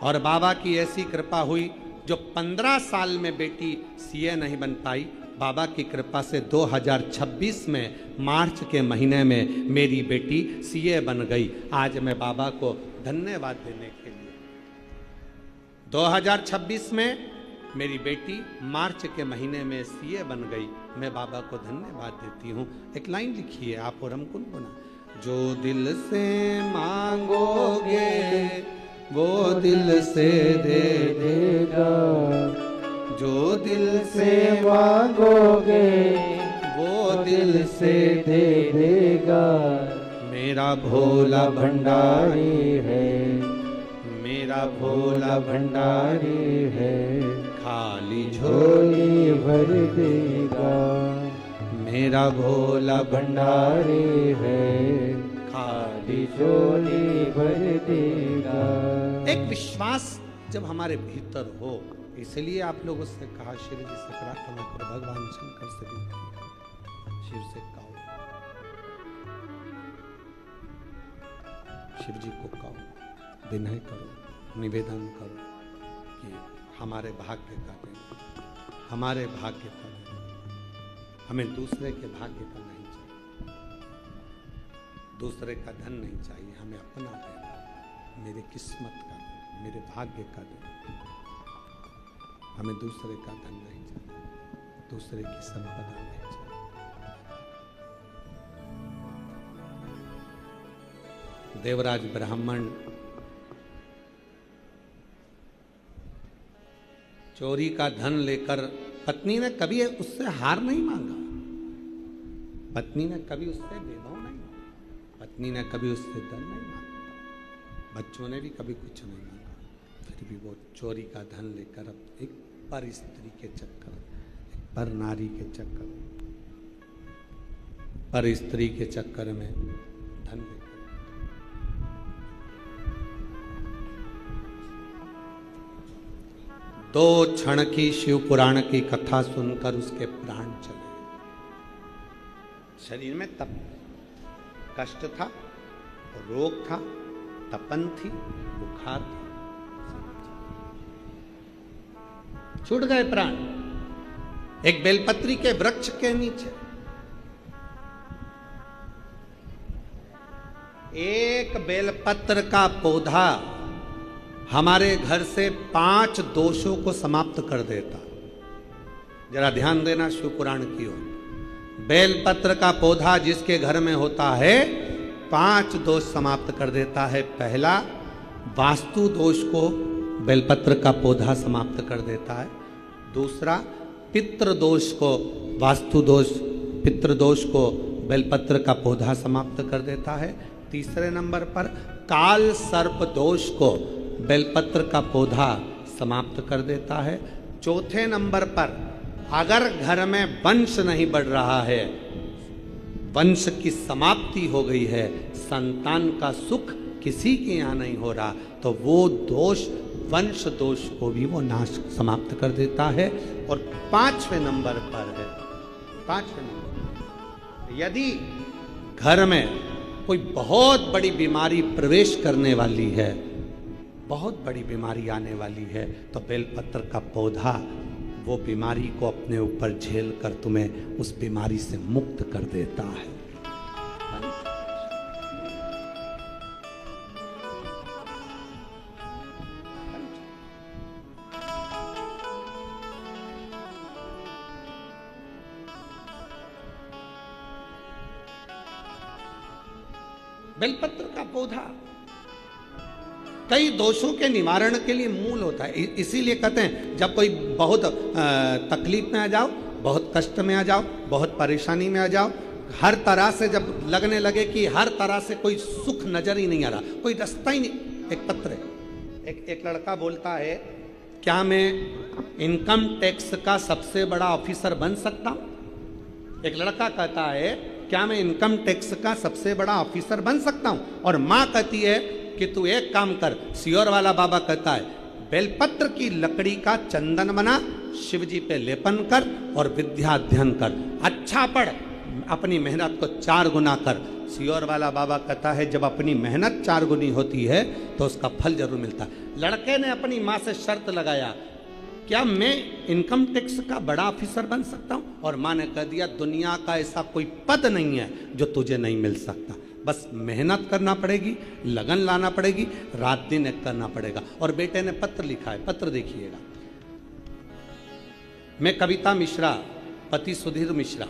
और बाबा की ऐसी कृपा हुई जो 15 साल में बेटी सीए नहीं बन पाई, बाबा की कृपा से 2026 में मार्च के महीने में मेरी बेटी सीए बन गई। आज मैं बाबा को धन्यवाद देने के लिए 2026 में मेरी बेटी मार्च के महीने में सीए बन गई, मैं बाबा को धन्यवाद देती हूँ। एक लाइन लिखी है आप और हम गुनगुना, जो दिल से मांगोगे वो दिल से दे देगा, जो दिल से मांगोगे वो दिल से दे देगा। मेरा भोला भंडारी है, मेरा भोला भंडारी है, खाली झोली भर देगा। मेरा भोला भंडारी है, खाली झोली भर देगा। एक विश्वास जब हमारे भीतर हो, इसलिए आप लोगों से कहा, शिव जी से प्रार्थना करो, भगवान शंकर से भी शिव से कहो, शिव जी को कहो, विनय करो, निवेदन करो कि हमारे भाग्य का दिन, हमारे भाग्य का दिन, हमें दूसरे के भाग्य का नहीं चाहिए, दूसरे का धन नहीं चाहिए, हमें अपना देना, मेरी किस्मत का, मेरे भाग्य का दिन। हमें दूसरे का धन नहीं चाहिए, दूसरे की संपदा नहीं चाहिए। देवराज ब्राह्मण चोरी का धन लेकर, पत्नी ने कभी उससे हार नहीं मांगा, पत्नी ने कभी उससे भेदभाव नहीं मांगा, पत्नी ने कभी उससे धन नहीं मांगा, बच्चों ने भी कभी कुछ नहीं मांगा, फिर भी वो चोरी का धन लेकर अब एक पर स्त्री के चक्कर, एक पर नारी के चक्कर, पर स्त्री के चक्कर में धन लेकर। दो क्षण की शिव पुराण की कथा सुनकर उसके प्राण चले। शरीर में तप, कष्ट था, रोग था, तपन थी, बुखार था, छूट गए प्राण। एक बेलपत्री के वृक्ष के नीचे एक बेलपत्र का पौधा हमारे घर से 5 दोषों को समाप्त कर देता। जरा ध्यान देना शिव पुराण की ओर। बेलपत्र का पौधा जिसके घर में होता है 5 दोष समाप्त कर देता है। पहला, वास्तु दोष को बेलपत्र का पौधा समाप्त कर देता है। दूसरा, पितृदोष को, वास्तु दोष, पितृदोष को बेलपत्र का पौधा समाप्त कर देता है। तीसरे नंबर पर काल सर्प दोष को बेलपत्र का पौधा समाप्त कर देता है। चौथे नंबर पर अगर घर में वंश नहीं बढ़ रहा है, वंश की समाप्ति हो गई है, संतान का सुख किसी के यहाँ नहीं हो रहा, तो वो दोष, वंश दोष को भी वो नाश समाप्त कर देता है। और पांचवें नंबर पर है, पांचवें नंबर, यदि घर में कोई बहुत बड़ी बीमारी प्रवेश करने वाली है, बहुत बड़ी बीमारी आने वाली है, तो बेलपत्र का पौधा वो बीमारी को अपने ऊपर झेल कर तुम्हें उस बीमारी से मुक्त कर देता है। बेलपत्र का पौधा कई दोषों के निवारण के लिए मूल होता है। इसीलिए कहते हैं जब कोई बहुत तकलीफ में आ जाओ, बहुत कष्ट में आ जाओ, बहुत परेशानी में आ जाओ, हर तरह से जब लगने लगे कि हर तरह से कोई सुख नजर ही नहीं आ रहा, कोई रास्ता ही नहीं, एक पत्र है। एक लड़का बोलता है, क्या मैं इनकम टैक्स का सबसे बड़ा ऑफिसर बन सकता हूं? एक लड़का कहता है, क्या मैं इनकम टैक्स का सबसे बड़ा ऑफिसर बन सकता हूं? और मां कहती है कि तू एक काम कर। सियोर वाला बाबा कहता है, बेलपत्र की लकड़ी का चंदन बना, शिव जी पे लेपन कर और विद्या अध्ययन कर, अच्छा पढ़, अपनी मेहनत को 4 गुना कर। सियोर वाला बाबा कहता है, जब अपनी मेहनत 4 गुनी होती है तो उसका फल जरूर मिलता है। लड़के ने अपनी माँ से शर्त लगाया, क्या मैं इनकम टैक्स का बड़ा ऑफिसर बन सकता हूं? और माँ ने कह दिया, दुनिया का ऐसा कोई पद नहीं है जो तुझे नहीं मिल सकता, बस मेहनत करना पड़ेगी, लगन लाना पड़ेगी, रात दिन एक करना पड़ेगा। और बेटे ने पत्र लिखा है, पत्र देखिएगा। मैं कविता मिश्रा, पति सुधीर मिश्रा,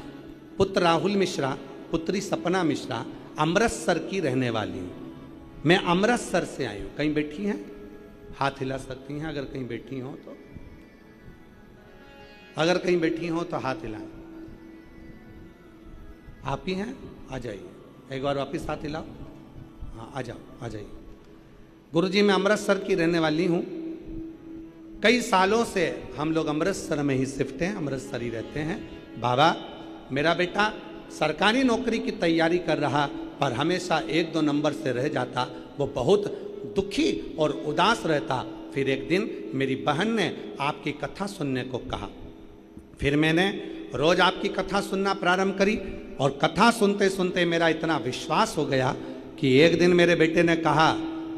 पुत्र राहुल मिश्रा, पुत्री सपना मिश्रा, अमृतसर की रहने वाली हूं। मैं अमृतसर से आई हूं। कहीं बैठी हैं? हाथ हिला सकती हैं अगर कहीं बैठी हो तो। अगर कहीं बैठी हो तो हाथ हिलाएं। आप ही हैं? आ जाइए, एक बार वापिस हाथ हिलाओ। हाँ, आ जाओ, आ जाइए। गुरुजी, मैं अमृतसर की रहने वाली हूँ। कई सालों से हम लोग अमृतसर में ही शिफ्ट हैं, अमृतसर ही रहते हैं। बाबा, मेरा बेटा सरकारी नौकरी की तैयारी कर रहा, पर हमेशा 1-2 नंबर से रह जाता। वो बहुत दुखी और उदास रहता। फिर एक दिन मेरी बहन ने आपकी कथा सुनने को कहा। फिर मैंने रोज आपकी कथा सुनना प्रारंभ करी, और कथा सुनते सुनते मेरा इतना विश्वास हो गया कि एक दिन मेरे बेटे ने कहा,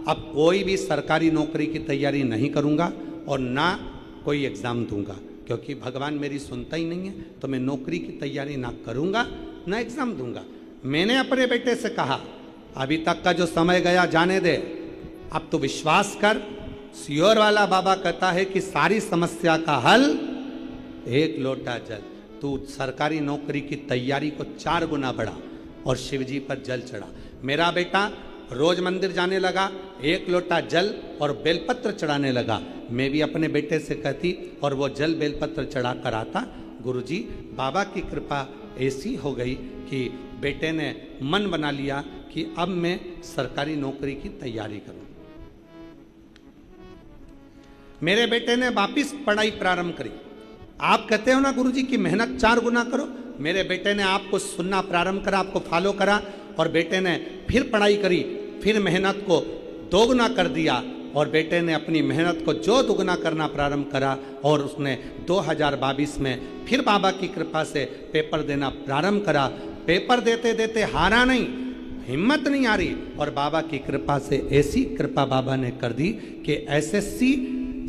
अब कोई भी सरकारी नौकरी की तैयारी नहीं करूंगा और ना कोई एग्ज़ाम दूंगा, क्योंकि भगवान मेरी सुनता ही नहीं है, तो मैं नौकरी की तैयारी ना करूंगा ना एग्ज़ाम दूंगा। मैंने अपने बेटे से कहा, अभी तक का जो समय गया जाने दे, अब तो विश्वास कर। सियोर वाला बाबा कहता है कि सारी समस्या का हल 1 लोटा जल। तू सरकारी नौकरी की तैयारी को 4 गुना बढ़ा और शिव जी पर जल चढ़ा। मेरा बेटा रोज मंदिर जाने लगा, 1 लोटा जल और बेलपत्र चढ़ाने लगा। मैं भी अपने बेटे से कहती और वो जल बेलपत्र चढ़ा कर आता। गुरुजी, बाबा की कृपा ऐसी हो गई कि बेटे ने मन बना लिया कि अब मैं सरकारी नौकरी की तैयारी करूं। मेरे बेटे ने वापिस पढ़ाई प्रारंभ करी। आप कहते हो ना गुरुजी की मेहनत 4 गुना करो। मेरे बेटे ने आपको सुनना प्रारंभ करा, आपको फॉलो करा, और बेटे ने फिर पढ़ाई करी, फिर मेहनत को 2 गुना कर दिया। और बेटे ने अपनी मेहनत को जो दुगना करना प्रारंभ करा, और उसने 2022 में फिर बाबा की कृपा से पेपर देना प्रारंभ करा। पेपर देते देते हारा नहीं, हिम्मत नहीं आ रही, और बाबा की कृपा से ऐसी कृपा बाबा ने कर दी कि SSC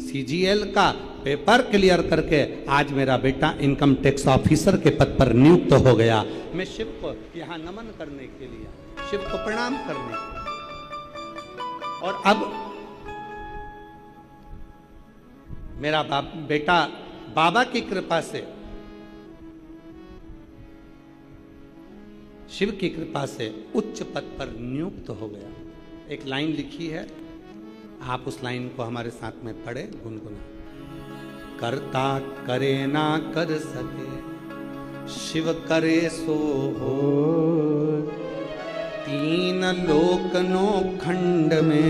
CGL का पेपर क्लियर करके आज मेरा बेटा इनकम टैक्स ऑफिसर के पद पर नियुक्त हो गया। मैं शिव को यहाँ नमन करने के लिए, शिव को प्रणाम करने के लिए। और अब मेरा बेटा बाबा की कृपा से, शिव की कृपा से उच्च पद पर नियुक्त हो गया। एक लाइन लिखी है, आप उस लाइन को हमारे साथ में पढ़े, गुनगुना। करता करे ना कर सके, शिव करे सो हो। तीन लोक नो खंड में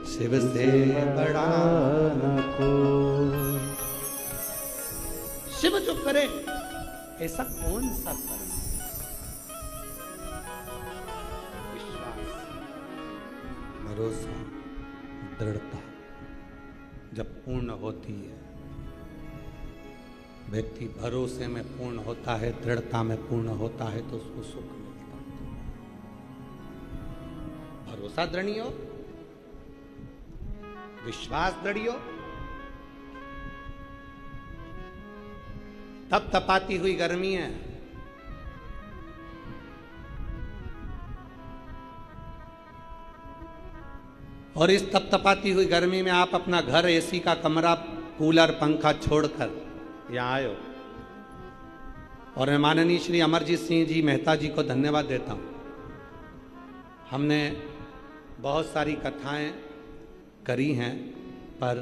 शिव से बड़ा न को। शिव जो करे ऐसा कौन सा कर्म? विश्वास, भरोसा, दृढ़ता जब पूर्ण होती है, व्यक्ति भरोसे में पूर्ण होता है, दृढ़ता में पूर्ण होता है, तो उसको सुख मिलता है। भरोसा दृढ़ हो, विश्वास दृढ़ हो, तब तपाती हुई गर्मी है, और इस तपतपाती हुई गर्मी में आप अपना घर, एसी का कमरा, कूलर, पंखा छोड़कर यहाँ आए हो। और मैं माननीय श्री अमरजीत सिंह जी मेहता जी को धन्यवाद देता हूँ। हमने बहुत सारी कथाएं करी हैं, पर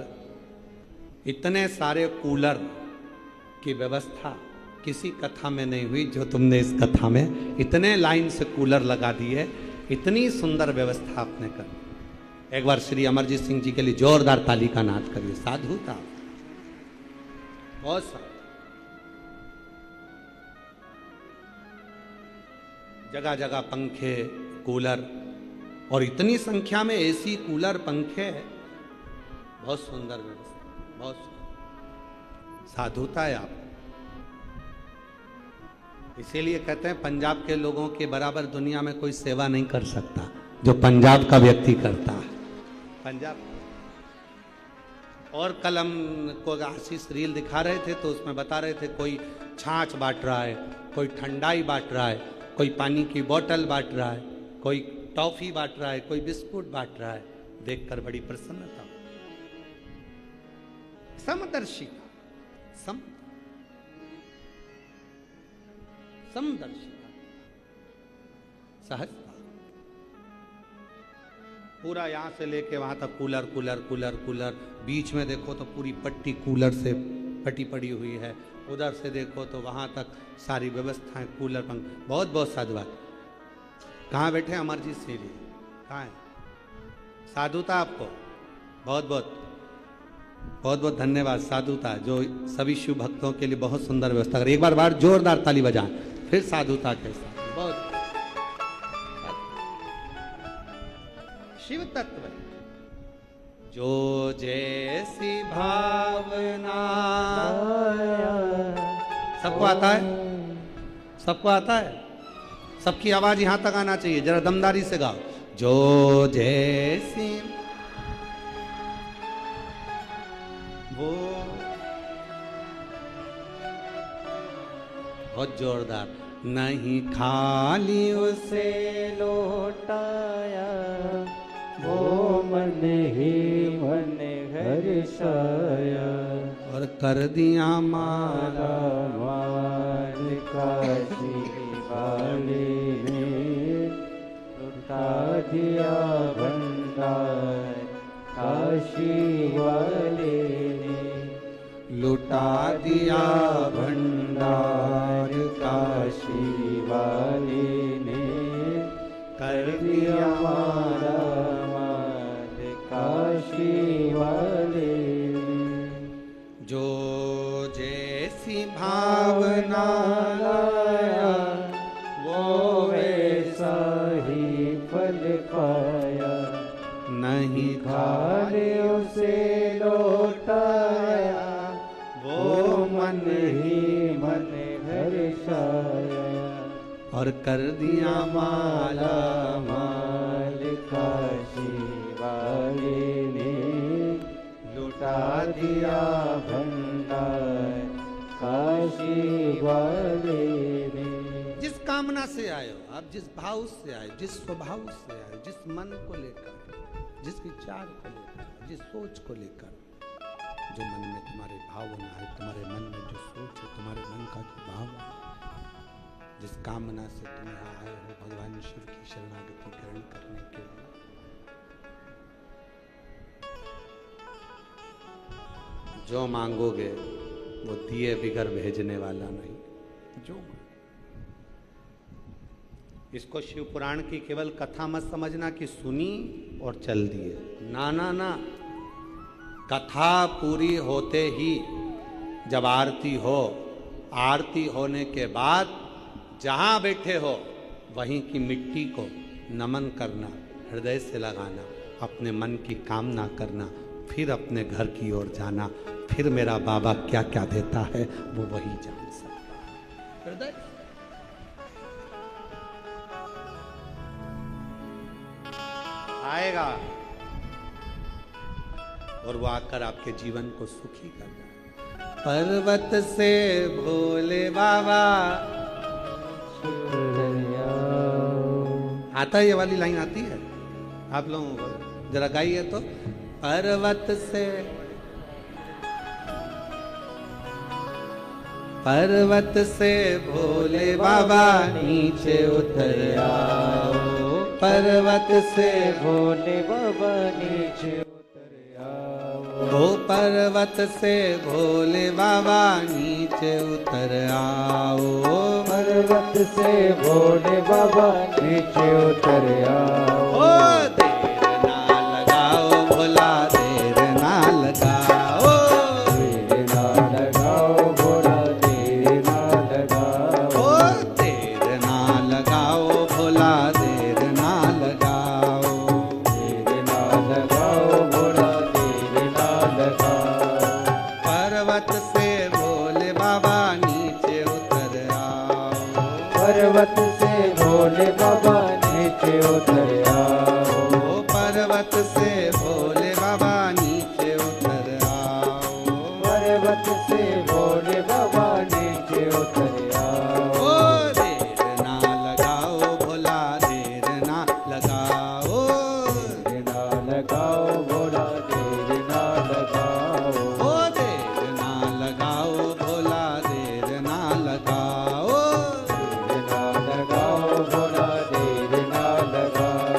इतने सारे कूलर की व्यवस्था किसी कथा में नहीं हुई जो तुमने इस कथा में इतने लाइन से कूलर लगा दिए, इतनी सुंदर व्यवस्था आपने कर। एक बार श्री अमरजीत सिंह जी के लिए जोरदार ताली का नाद करिए। साधु था, बहुत सारा जगह जगह पंखे, कूलर, और इतनी संख्या में एसी, कूलर, पंखे, बहुत सुंदर व्यवस्था, बहुत सुंदर। साधुता है आप। इसीलिए कहते हैं पंजाब के लोगों के बराबर दुनिया में कोई सेवा नहीं कर सकता जो पंजाब का व्यक्ति करता है। पंजाब। और कल हम को आशीष रील दिखा रहे थे, तो उसमें बता रहे थे कोई छाछ बांट रहा है, कोई ठंडाई बांट रहा है, कोई पानी की बोतल बांट रहा है, कोई टॉफी बांट रहा है, कोई बिस्कुट बांट रहा है। देखकर बड़ी प्रसन्नता। समदर्शिता, समदर्शिता, सहजता। पूरा यहां से लेके वहां तक कूलर कूलर कूलर कूलर। बीच में देखो तो पूरी पट्टी कूलर से पटी पड़ी हुई है। उधर से देखो तो वहां तक सारी व्यवस्थाएं, कूलर, पंख। बहुत बहुत साधुवाद। कहाँ बैठे अमरजीत सिंह जी? कहाँ है? साधुता आपको बहुत बहुत बहुत बहुत धन्यवाद। साधुता जो सभी शिव भक्तों के लिए बहुत सुंदर व्यवस्था कर। एक बार जोरदार ताली बजाएं, फिर साधुता के साथ। बहुत शिव तत्व जो जैसी भावना। सबको आता है? सबको आता है? सबकी आवाज यहां तक आना चाहिए। जरा दमदारी से गाओ। जो जैसी वो, बहुत जोरदार। नहीं खाली उसे लौटाया, वो मन ही मन हर्षाया। और कर दिया माला माल काशी वाले ने, लुटा दिया भंडार काशी वाले ने। लुटा दिया भंडार काशी वाले ने, कर दिया माला माल काशी वाले ने। जो जैसी भावना लाया, वो वैसा ही फल पाया। नहीं खाले उसे लौटाया, वो मन ही मन हर्षाया। और कर दिया माला माल काशी वाले ने, लुटा दिया भंडार काशी वाले ने। जिस कामना से आए हो आप, जिस भाव से आए, जिस स्वभाव से आए, जिस मन को लेकर, जिस विचार को लेकर, जिस सोच को लेकर, जो मन में तुम्हारे भावना है, तुम्हारे मन में जो सोच है, तुम्हारे मन का जो भाव है, जिस कामना से तुम यहाँ आए हो भगवान शिव की शरणागति ग्रहण करने के लिए, जो मांगोगे वो दिए बिगर भेजने वाला नहीं। जो इसको शिव पुराण की केवल कथा मत समझना कि सुनी और चल दिए, ना ना ना। कथा पूरी होते ही जब आरती हो, आरती होने के बाद जहां बैठे हो वहीं की मिट्टी को नमन करना, हृदय से लगाना, अपने मन की कामना करना, फिर अपने घर की ओर जाना। फिर मेरा बाबा क्या क्या देता है वो वही जान सकता है। हृदय आएगा और वो आकर आपके जीवन को सुखी करना। पर्वत से भोले बाबा, आता है ये वाली लाइन आती है आप लोगों को? जरा गाइए तो। पर्वत से, पर्वत से भोले बाबा नीचे उतर आओ, पर्वत से भोले बाबा नीचे उतर आओ, ओ पर्वत से भोले बाबा नीचे उतर आओ, पर्वत से भोले बाबा नीचे उतर आओ। ओ देर ना लगाओ भोला, देर ना लगाओ, देर ना लगाओ भोला, देर ना लगाओ, ओ देर ना लगाओ भोला, देर ना लगाओ, देर ना लगाओ भोला, देर ना लगाओ। पर्वत से भोले बाबा नीचे उतर आओ, पर्वत से भोले बाबा नीचे उतर आओ, ओ पर्वत से भोले बाबा नीचे उतर आओ, पर्वत से भोले बाबा नीचे उतर आओ। ओ देर ना लगाओ भोला, देर ना लगाओ, देर ना लगाओ भोला, देर ना लगाओ, ओ देर ना लगाओ भोला, देर ना लगाओ, देर ना लगाओ भोला, देर ना लगाओ।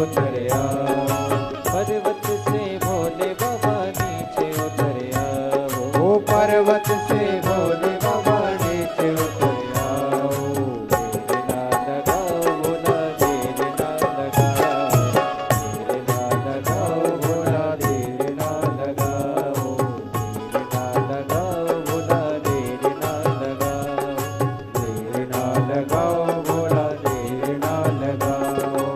उतर आओ, पर्वत से भोले बाबा नीचे उतर आओ, ओ पर्वत से भोले बाबा नीचे उतर आओ। देर ना लगाओ भोला, देर ना लगाओ, देर ना लगाओ भोला, देर ना लगाओ, देर ना लगाओ भोला, देर ना लगाओ, देर ना लगाओ भोला, देर ना लगाओ।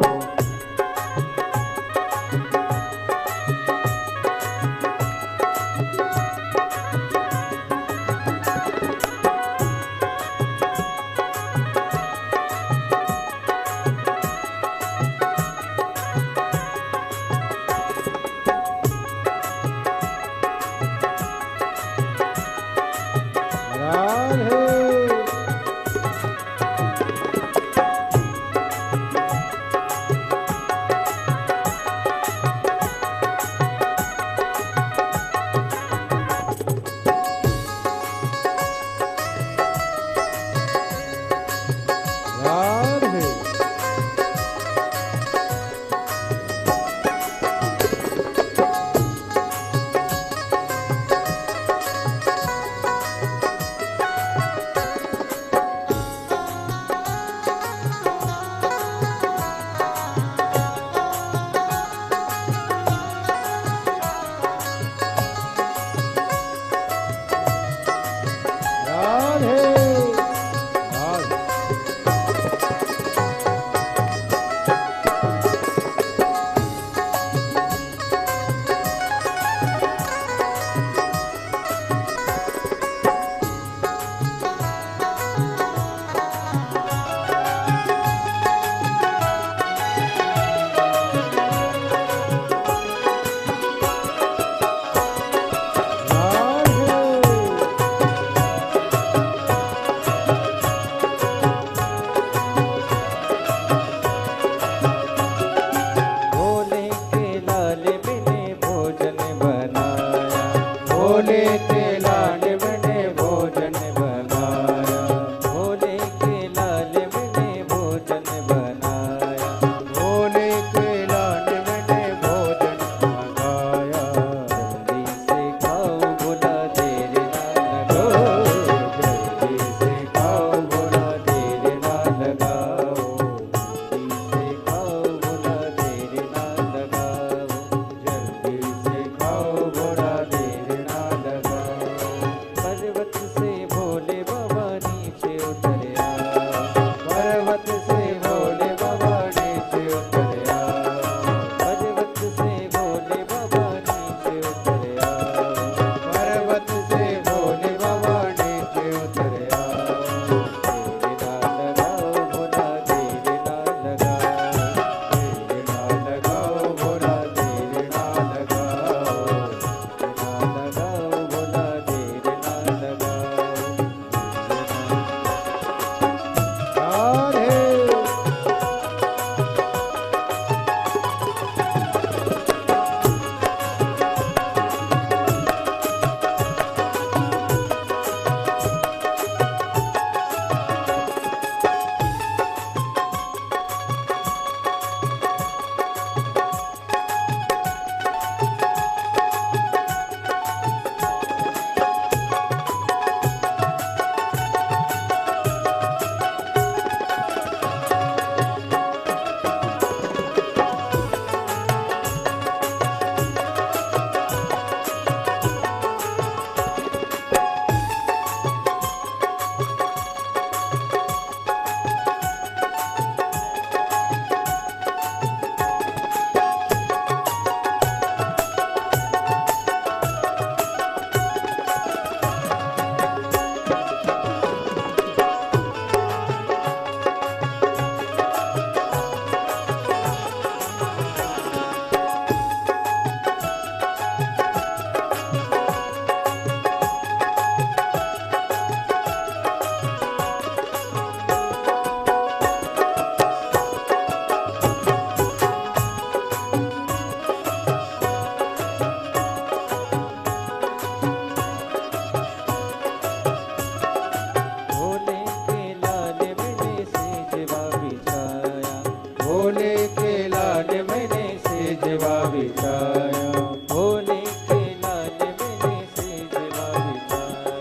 बिछाया, भोले के लाल मैंने सेजवा बिछाया,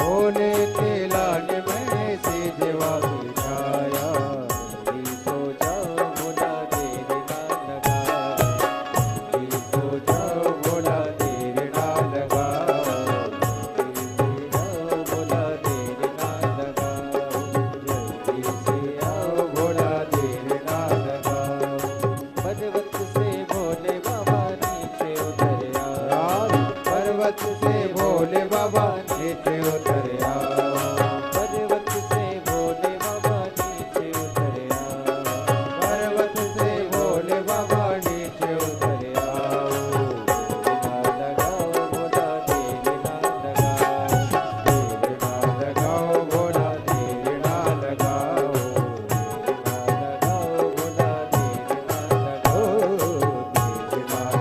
भोले के लाल मैंने सेजवा बिछाया। जल्दी सो जाओ भोला देर ना लगाओ, जल्दी सो जाओ भोला देर ना लगाओ, जल्दी से आओ भोला देर ना लगाओ, जल्दी से आओ भोला देर ना लगाओ। पर्वत से भोले बाबा नीचे उतर आओ, पर्वत से भोले बाबा नीचे उतर आओ, पर्वत से भोले बाबा नीचे उतर आओ, पर्वत से भोले बाबा नीचे उतर आओ। देर ना लगाओ भोला देर ना लगाओ, देर ना लगाओ भोला देर ना लगाओ, देर ना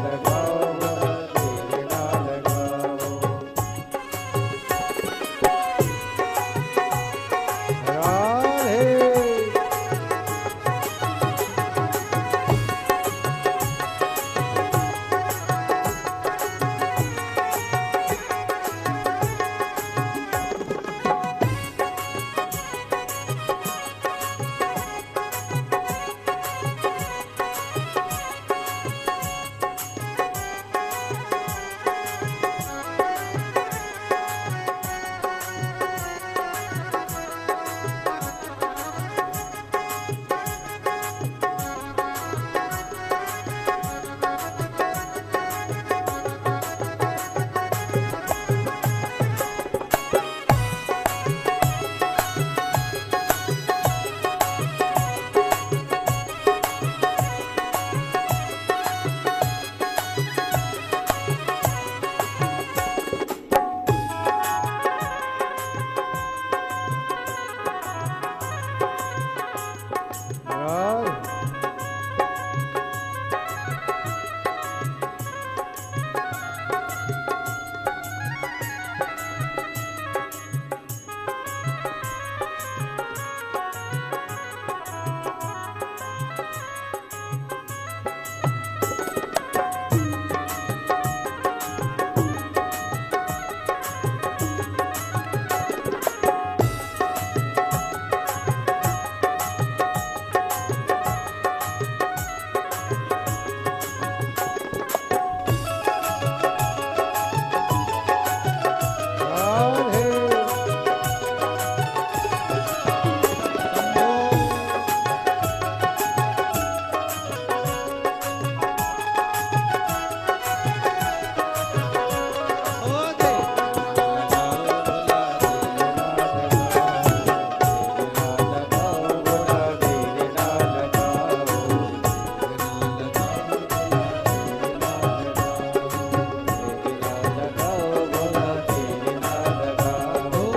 लगाओ भोला देर ना लगाओ, देर ना लगाओ।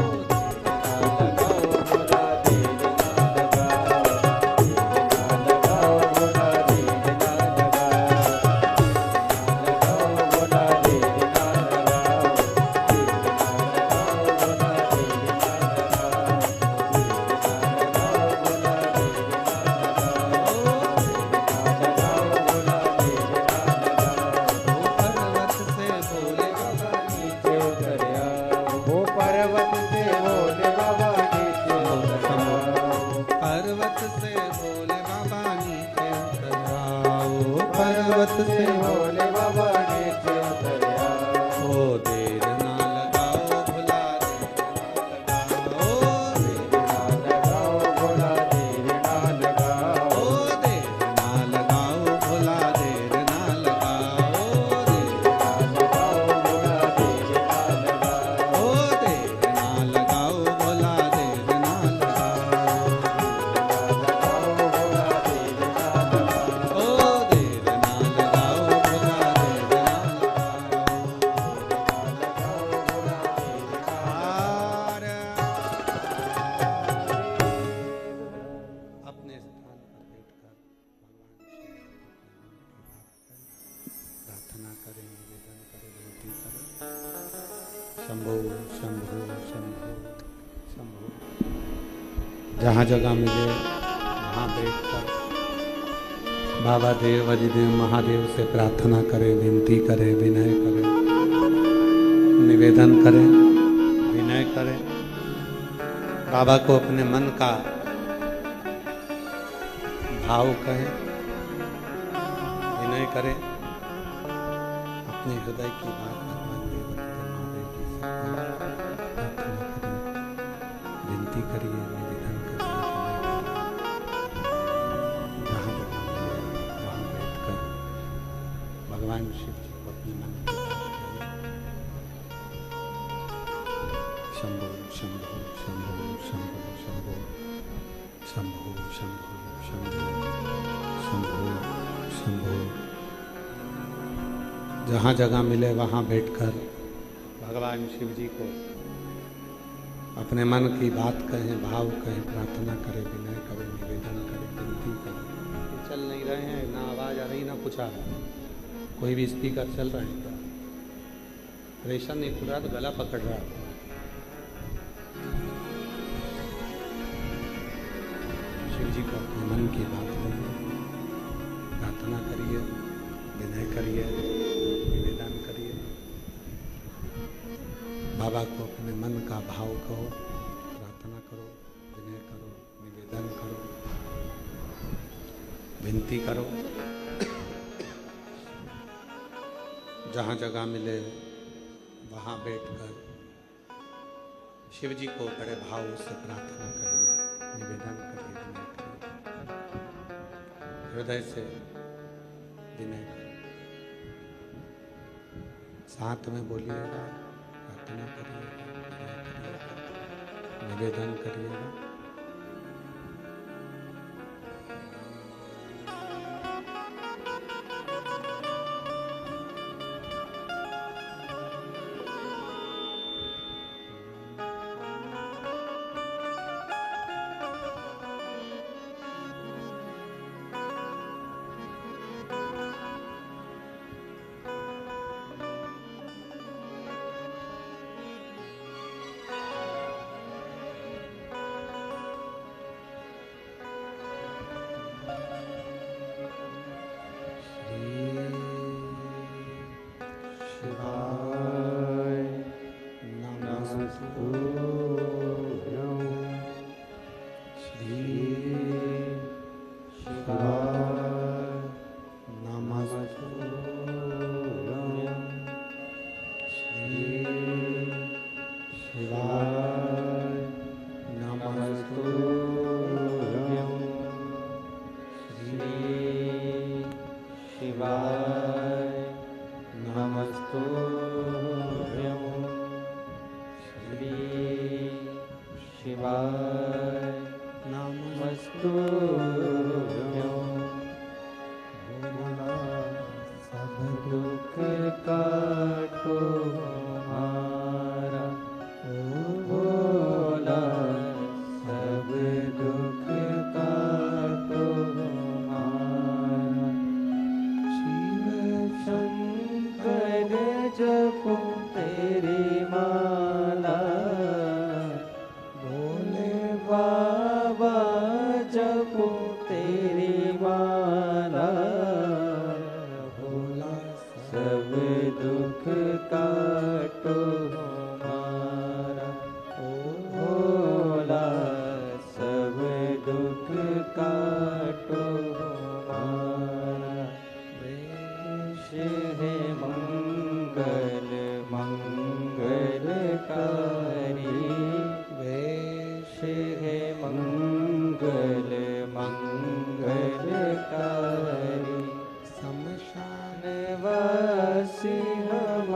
पर्वत से भोले बाबा नीचे उतर आओ। ओ देर ना लगाओ भोला देर ना लगाओ, देर ना लगाओ भोला देर ना लगाओ, देर ना लगाओ भोला देर ना लगाओ, देर ना लगाओ भोला देर ना लगाओ, ओ देर ना लगाओ भोला देर ना अपने स्थान पर बैठकर प्रार्थना करें, निवेदन करें, विनती करें। शंभो शंभो शंभो शंभो। जहाँ जगह मिले वहाँ बैठकर बाबा देव अधिदेव महादेव से प्रार्थना करें, विनती करें, विनय करें, निवेदन करें, विनय करें। बाबा को अपने मन का भाव कहें, विनय करें, अपने हृदय की बात भगवान देव महादेव जी से प्रार्थना करें, विनती करिए, निवेदन करिए, जहाँ जगह मिले वहाँ बैठकर भगवान शिव जी को अपने मन की बात कहिए। शंभो शंभो शंभो शंभो शंभो शंभो शंभो शंभो शंभो शंभो। जहाँ जगह मिले वहाँ बैठकर भगवान शिव जी को अपने मन की बात कहें, भाव कहें, प्रार्थना करें, विनय करें, निवेदन करें, विनती करें। चल नहीं रहे हैं, ना आवाज़ आ रही, ना कुछ आ रहा है। कोई भी स्पीकर चल रहा है क्या? प्रेशर नहीं खुल रहा तो गला पकड़ रहा है। शिव जी को अपने मन की बात करिए, प्रार्थना करिए, विनय करिए, निवेदन करिए। बाबा को अपने मन का भाव कहो, प्रार्थना करो, विनय करो, निवेदन करो, विनती करो। जहाँ जगह मिले वहाँ बैठकर शिव जी को बड़े भाव से प्रार्थना करिए, निवेदन करिए, विनय करिए, हृदय से विनय करिए। साथ में बोलिएगा, प्रार्थना करिएगा, विनय करिएगा, निवेदन करिएगा। शमशान वासी हम